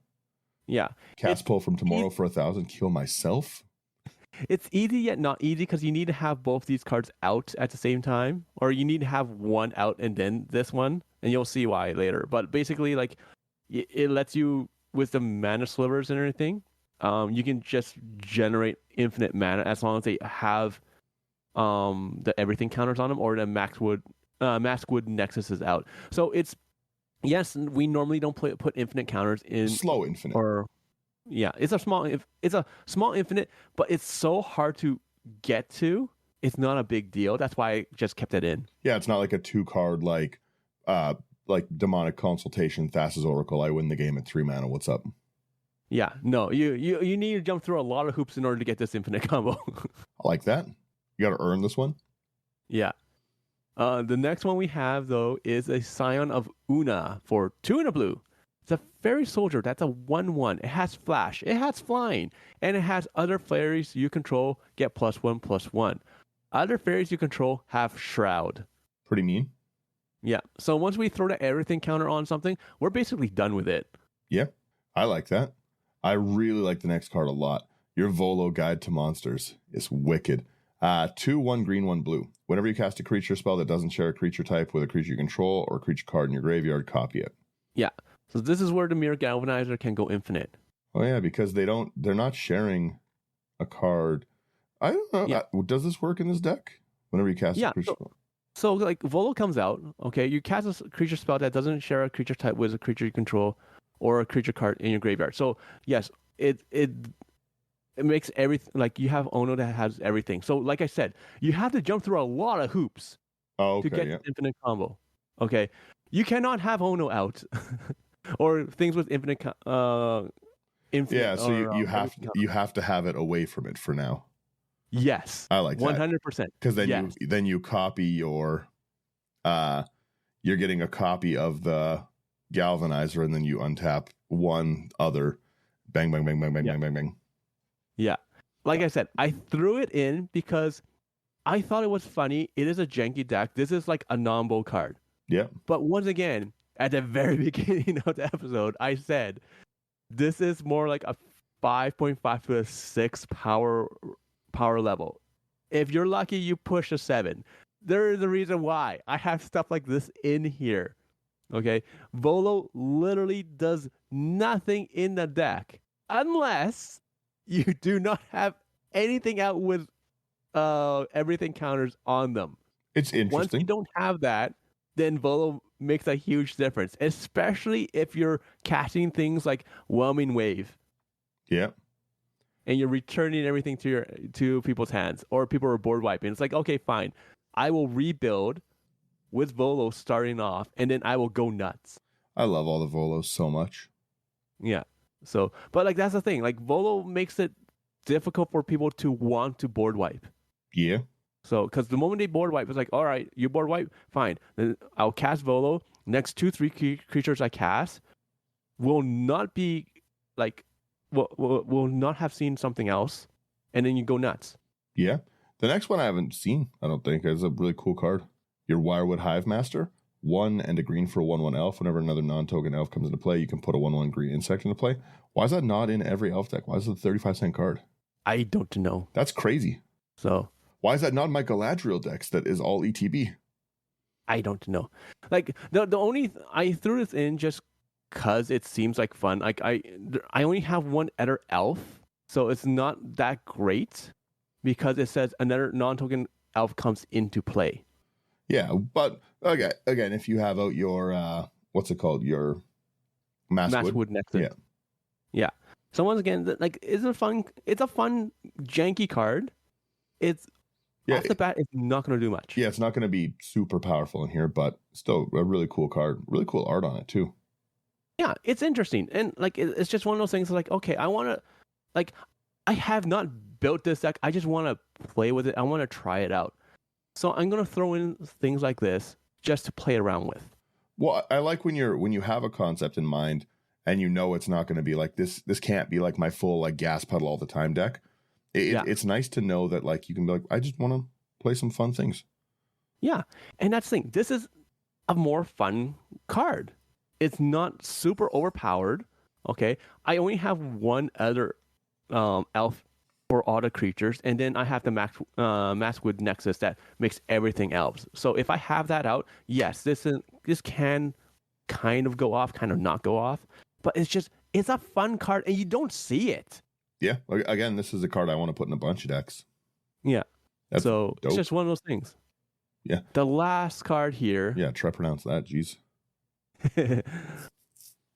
Yeah. Cast pull from tomorrow for 1,000. Kill myself. It's easy yet not easy, because you need to have both these cards out at the same time, or you need to have one out and then this one, and you'll see why later. But basically, like, it lets you, with the mana slivers and everything, you can just generate infinite mana as long as they have the everything counters on them, or the Maxwood Nexus is out. So it's, yes, we normally don't put infinite counters in Slow infinite. Or yeah, it's a small infinite, but it's so hard to get to. It's not a big deal. That's why I just kept it in. Yeah, it's not like a 2-card like Demonic Consultation, Thassa's Oracle. I win the game at 3 mana. What's up? Yeah, no, you need to jump through a lot of hoops in order to get this infinite combo. I like that. You got to earn this one. Yeah. The next one we have, though, is a Scion of Una for 2 and a blue. It's a fairy soldier. That's a 1/1. It has flash. It has flying. And it has other fairies you control get +1/+1. Other fairies you control have Shroud. Pretty mean. Yeah. So once we throw the everything counter on something, we're basically done with it. Yeah, I like that. I really like the next card a lot. Your Volo Guide to Monsters is wicked. 2, 1 green, 1 blue. Whenever you cast a creature spell that doesn't share a creature type with a creature you control or a creature card in your graveyard, copy it. Yeah. So this is where the Mirror Galvanizer can go infinite. Oh yeah, because they're not sharing a card. I don't know. Yeah. Does this work in this deck? Whenever you cast a creature spell? So like Volo comes out, okay, you cast a creature spell that doesn't share a creature type with a creature you control or a creature card in your graveyard. So yes, it makes everything, like you have Ono that has everything. So like I said, you have to jump through a lot of hoops to get the infinite combo. Okay. You cannot have Ono out or things with infinite infinite. Yeah, so you have to have it away from it for now. Yes. I like that. 100%. Because then you copy your you're getting a copy of the Galvanizer and then you untap one other. Bang, bang, bang, bang, bang, bang, bang, bang. Yeah. Like I said, I threw it in because I thought it was funny. It is a janky deck. This is like a non-bow card. Yeah. But once again, at the very beginning of the episode, I said this is more like a 5.5 to a 6 power level. If you're lucky, you push a 7. There is a reason why I have stuff like this in here. Okay, Volo literally does nothing in the deck unless you do not have anything out with everything counters on them. It's interesting. Once you don't have that, then Volo makes a huge difference, especially if you're casting things like Whelming Wave. Yeah. And you're returning everything to people's hands, or people are board wiping. It's like, okay, fine. I will rebuild with Volo starting off, and then I will go nuts. I love all the Volos so much. Yeah. So, but like that's the thing. Like Volo makes it difficult for people to want to board wipe. Yeah. So, because the moment they board wipe, it's like, all right, you board wipe, fine. Then I'll cast Volo. Next 2-3 creatures I cast will not be like. Will not have seen something else, and then you go nuts. Yeah. The next one I haven't seen, I don't think. It's a really cool card. Your Wirewood Hive Master. 1 and a green for a 1/1 elf. Whenever another non-token elf comes into play, you can put a 1/1 green insect into play. Why is that not in every elf deck? Why is it a 35-cent card? I don't know. That's crazy. So why is that not in my Galadriel decks that is all ETB? I don't know. Like the only I threw this in just because it seems like fun. Like I only have one other elf, so it's not that great because it says another non-token elf comes into play. Yeah, but again, if you have out your what's it called, your Maskwood Nexus. Yeah. So once again, like it's a fun janky card. It's off the bat, it's not going to do much. Yeah, it's not going to be super powerful in here, but still a really cool card. Really cool art on it too. Yeah, it's interesting. And like it's just one of those things like, okay, I have not built this deck. I just want to play with it. I want to try it out. So I'm going to throw in things like this just to play around with. Well, I like when you have a concept in mind and you know it's not going to be like this can't be like my full like gas pedal all the time deck. It's nice to know that like you can be like, I just want to play some fun things. Yeah. And that's the thing. This is a more fun card. It's not super overpowered. Okay. I only have one other elf for all the creatures, and then I have the Maskwood Nexus that makes everything elves. So if I have that out, yes, this can kind of go off, kind of not go off. But it's a fun card, and you don't see it. Yeah. Again, this is a card I want to put in a bunch of decks. Yeah. That's so dope. It's just one of those things. Yeah. The last card here. Yeah, try to pronounce that. Jeez.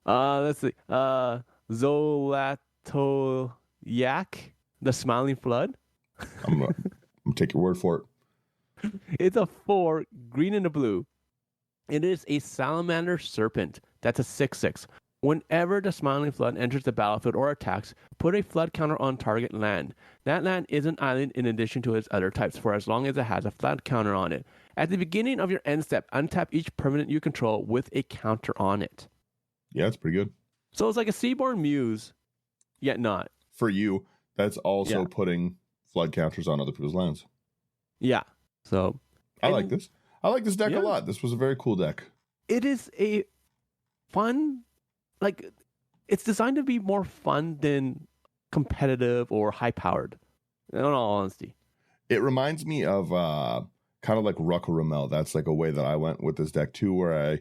Let's see. Zolatoyak, the Smiling Flood. I'm gonna take your word for it. It's a 4, green and a blue. It is a Salamander Serpent. That's a 6/6. Whenever the Smiling Flood enters the battlefield or attacks, put a flood counter on target land. That land is an island in addition to its other types for as long as it has a flood counter on it. At the beginning of your end step, untap each permanent you control with a counter on it. Yeah, it's pretty good. So it's like a Seaborn Muse, yet not. For you, that's also putting flood counters on other people's lands. Yeah. So I like this. I like this deck a lot. This was a very cool deck. It is a fun, like, it's designed to be more fun than competitive or high powered. In all honesty, it reminds me of kind of like Ruckle Ramel. That's like a way that I went with this deck too, where I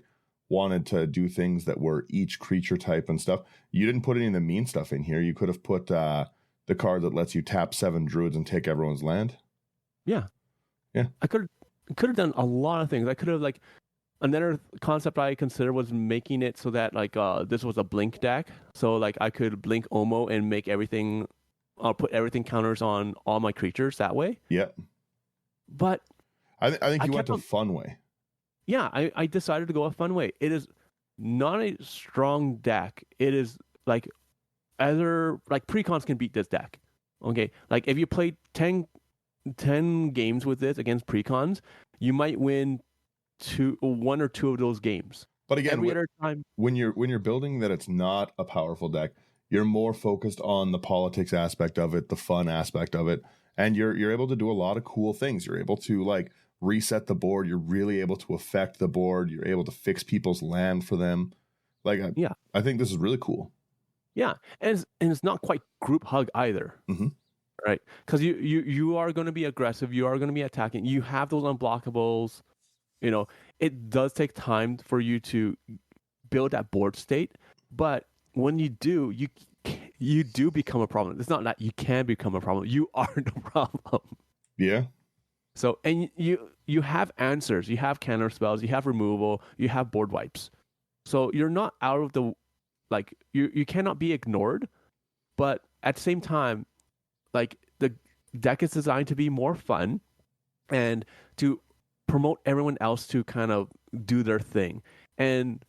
wanted to do things that were each creature type and stuff. You didn't put any of the mean stuff in here. You could have put the card that lets you tap 7 druids and take everyone's land. Yeah. Yeah. I could have done a lot of things. I could have, like, another concept I considered was making it so that, like, this was a blink deck. So, like, I could blink Omo and make everything, put everything counters on all my creatures that way. Yeah. But I think you went a fun way. Yeah, I decided to go a fun way. It is not a strong deck. It is like other, like, precons can beat this deck. Okay, like if you play 10 games with this against precons, you might win 1 or 2 of those games. But again, every other time when you're building that it's not a powerful deck, you're more focused on the politics aspect of it, the fun aspect of it, and you're able to do a lot of cool things. You're able to, like, reset the board. You're really able to affect the board. You're able to fix people's land for them. Like, I think this is really cool. Yeah, and it's not quite group hug either. Mm-hmm. Right? Because you are going to be aggressive. You are going to be attacking. You have those unblockables. You know, it does take time for you to build that board state, but when you do, you do become a problem. It's not that you can become a problem. You are the problem. Yeah. So, and you have answers. You have counter spells. You have removal. You have board wipes. So you're not out of the, like, you cannot be ignored, but at the same time, like, the deck is designed to be more fun and to promote everyone else to kind of do their thing. And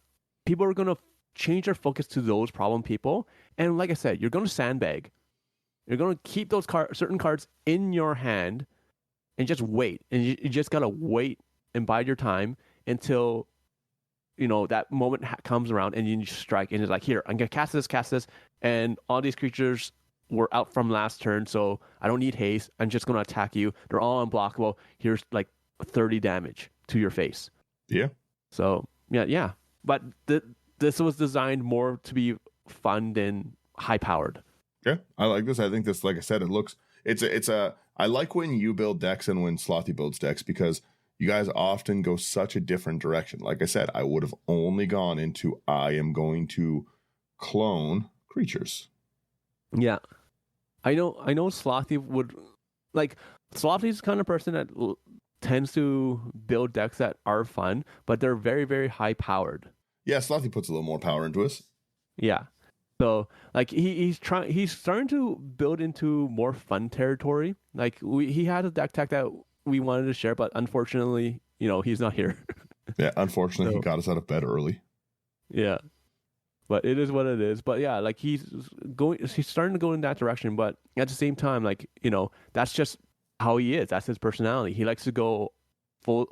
people are going to change their focus to those problem people. And like I said, you're going to sandbag. You're going to keep those certain cards in your hand and just wait. And you just got to wait and bide your time until, you know, that moment comes around and you strike. And it's like, here, I'm going to cast this. And all these creatures were out from last turn, so I don't need haste. I'm just going to attack you. They're all unblockable. Here's like 30 damage to your face. Yeah. So, yeah. But this was designed more to be fun than high-powered. Yeah, I like this. I think this, like I said, I like when you build decks and when Slothy builds decks, because you guys often go such a different direction. Like I said, I would have only gone into, I am going to clone creatures. Yeah. I know Slothy would, like, Slothy's the kind of person that tends to build decks that are fun, but they're very, very high powered. Yeah, Slothy puts a little more power into us. Yeah. So, like, he's starting to build into more fun territory. Like, he had a deck tech that we wanted to share, but unfortunately, you know, he's not here. Yeah, unfortunately, he got us out of bed early. Yeah. But it is what it is. But yeah, like, he's starting to go in that direction. But at the same time, like, you know, that's just how he is. That's his personality. He likes to go full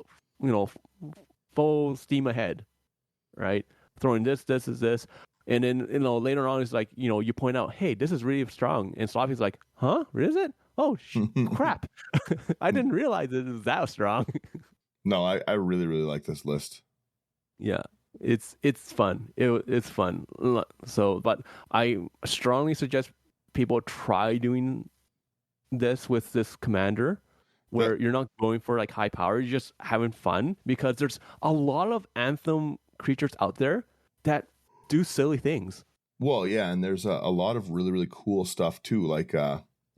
steam ahead, right? Throwing this, and then, you know, later on, it's like, you know, you point out, hey, this is really strong, and Slothy's like, huh, is it? Oh, crap! I didn't realize it was that strong. No, I really, really like this list. Yeah. It's fun. It's fun. So, but I strongly suggest people try doing this with this commander, where you're not going for, like, high power. You're just having fun, because there's a lot of Anthem creatures out there that do silly things. Well, yeah, and there's a lot of really, really cool stuff too. Like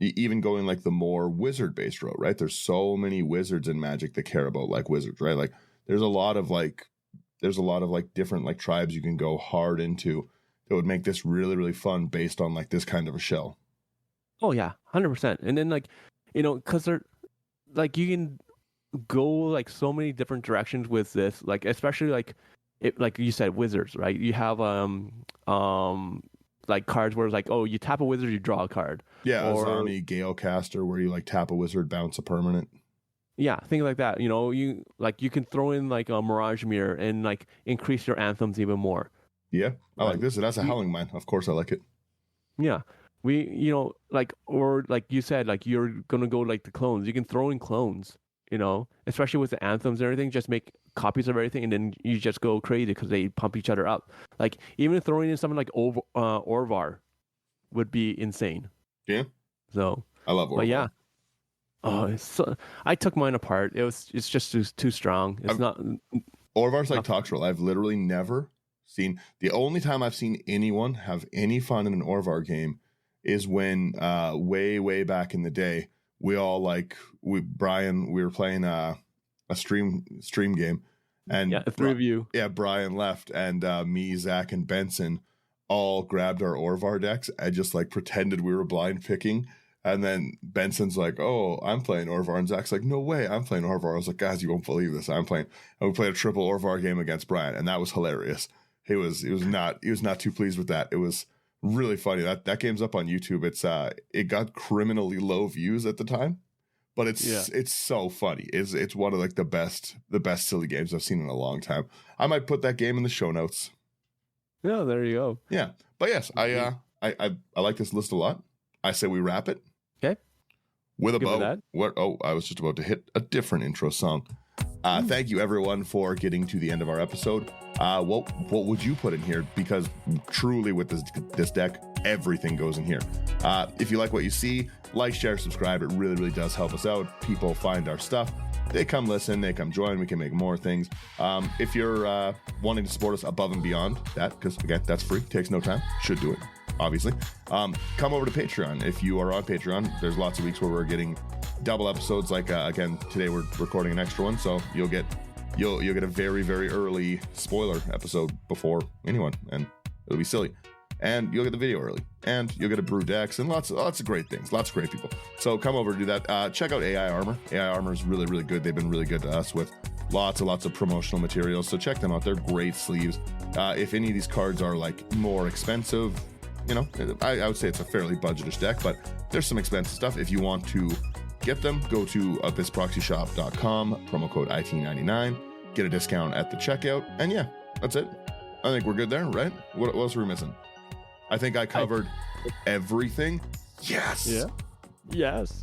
even going, like, the more wizard based route, right? There's so many wizards in Magic that care about, like, wizards, right? Like there's a lot of different, like, tribes you can go hard into that would make this really, really fun based on, like, this kind of a shell. Oh yeah, 100%. And then, like, you know, because they're, like, you can go, like, so many different directions with this, like, especially, like, like you said, wizards, right? You have like, cards where it's like, oh, you tap a wizard, you draw a card. Yeah, or Azami Galecaster, where you, like, tap a wizard, bounce a permanent. Yeah, things like that. You know, you can throw in, like, a Mirage Mirror and, like, increase your anthems even more. Yeah, I like this. And that's a Howling Mine. Of course, I like it. Yeah, you know, like, or like you said, like, you're gonna go, like, the clones. You can throw in clones especially with the anthems and everything, just make copies of everything, and then you just go crazy because they pump each other up. Like even throwing in something like Orvar would be insane. Yeah. So I love Orvar. But yeah. Oh, I took mine apart. It's just too strong. It's not. Orvar's like Toxtrol. I've literally never seen. The only time I've seen anyone have any fun in an Orvar game is when way back in the day we all we were playing a stream game, and the three of you. Yeah, Brian left, and me, Zach, and Benson all grabbed our Orvar decks and just pretended we were blind picking. And then Benson's like, "Oh, I'm playing Orvar," and Zach's like, "No way, I'm playing Orvar." I was like, "Guys, you won't believe this. I'm playing." And we played a triple Orvar game against Brian, and that was hilarious. He was not too pleased with that. It was really funny. That game's up on YouTube. It got criminally low views at the time, but it's so funny. It's one of the best silly games I've seen in a long time. I might put that game in the show notes. Yeah, there you go. Yeah, but yes, I like this list a lot. I say we wrap it. Okay. With a bow. What? Oh, I was just about to hit a different intro song. Thank you everyone for getting to the end of our episode. What would you put in here? Because truly with this deck, everything goes in here. If you like what you see, like, share, subscribe. It really, really does help us out. People find our stuff. They come listen, they come join, we can make more things. If you're wanting to support us above and beyond that, because again, that's free, takes no time, should do it, obviously. Come over to Patreon. If you are on Patreon, there's lots of weeks where we're getting double episodes. Again, today we're recording an extra one, so you'll get a very, very early spoiler episode before anyone, and it'll be silly. And you'll get the video early, and you'll get a brew decks and lots of great things, lots of great people. So come over to do that. Check out AI Armor. AI Armor is really, really good. They've been really good to us with lots of promotional materials. So check them out. They're great sleeves. If any of these cards are more expensive, I would say it's a fairly budgetish deck, but there's some expensive stuff. If you want to get them, go to thisproxyshop.com, promo code IT99, get a discount at the checkout, and yeah, that's it. I think we're good there, right? What else are we missing? I think I covered everything. Yes. Yeah. Yes.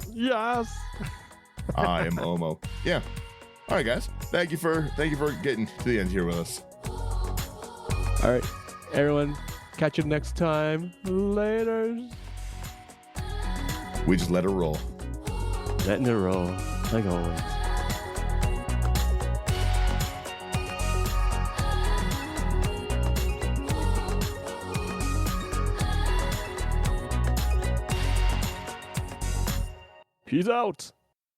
I am Omo. Yeah. All right, guys. Thank you for getting to the end here with us. All right, everyone. Catch you next time. Laters. We just let it roll. Letting it roll, like always. Peace out.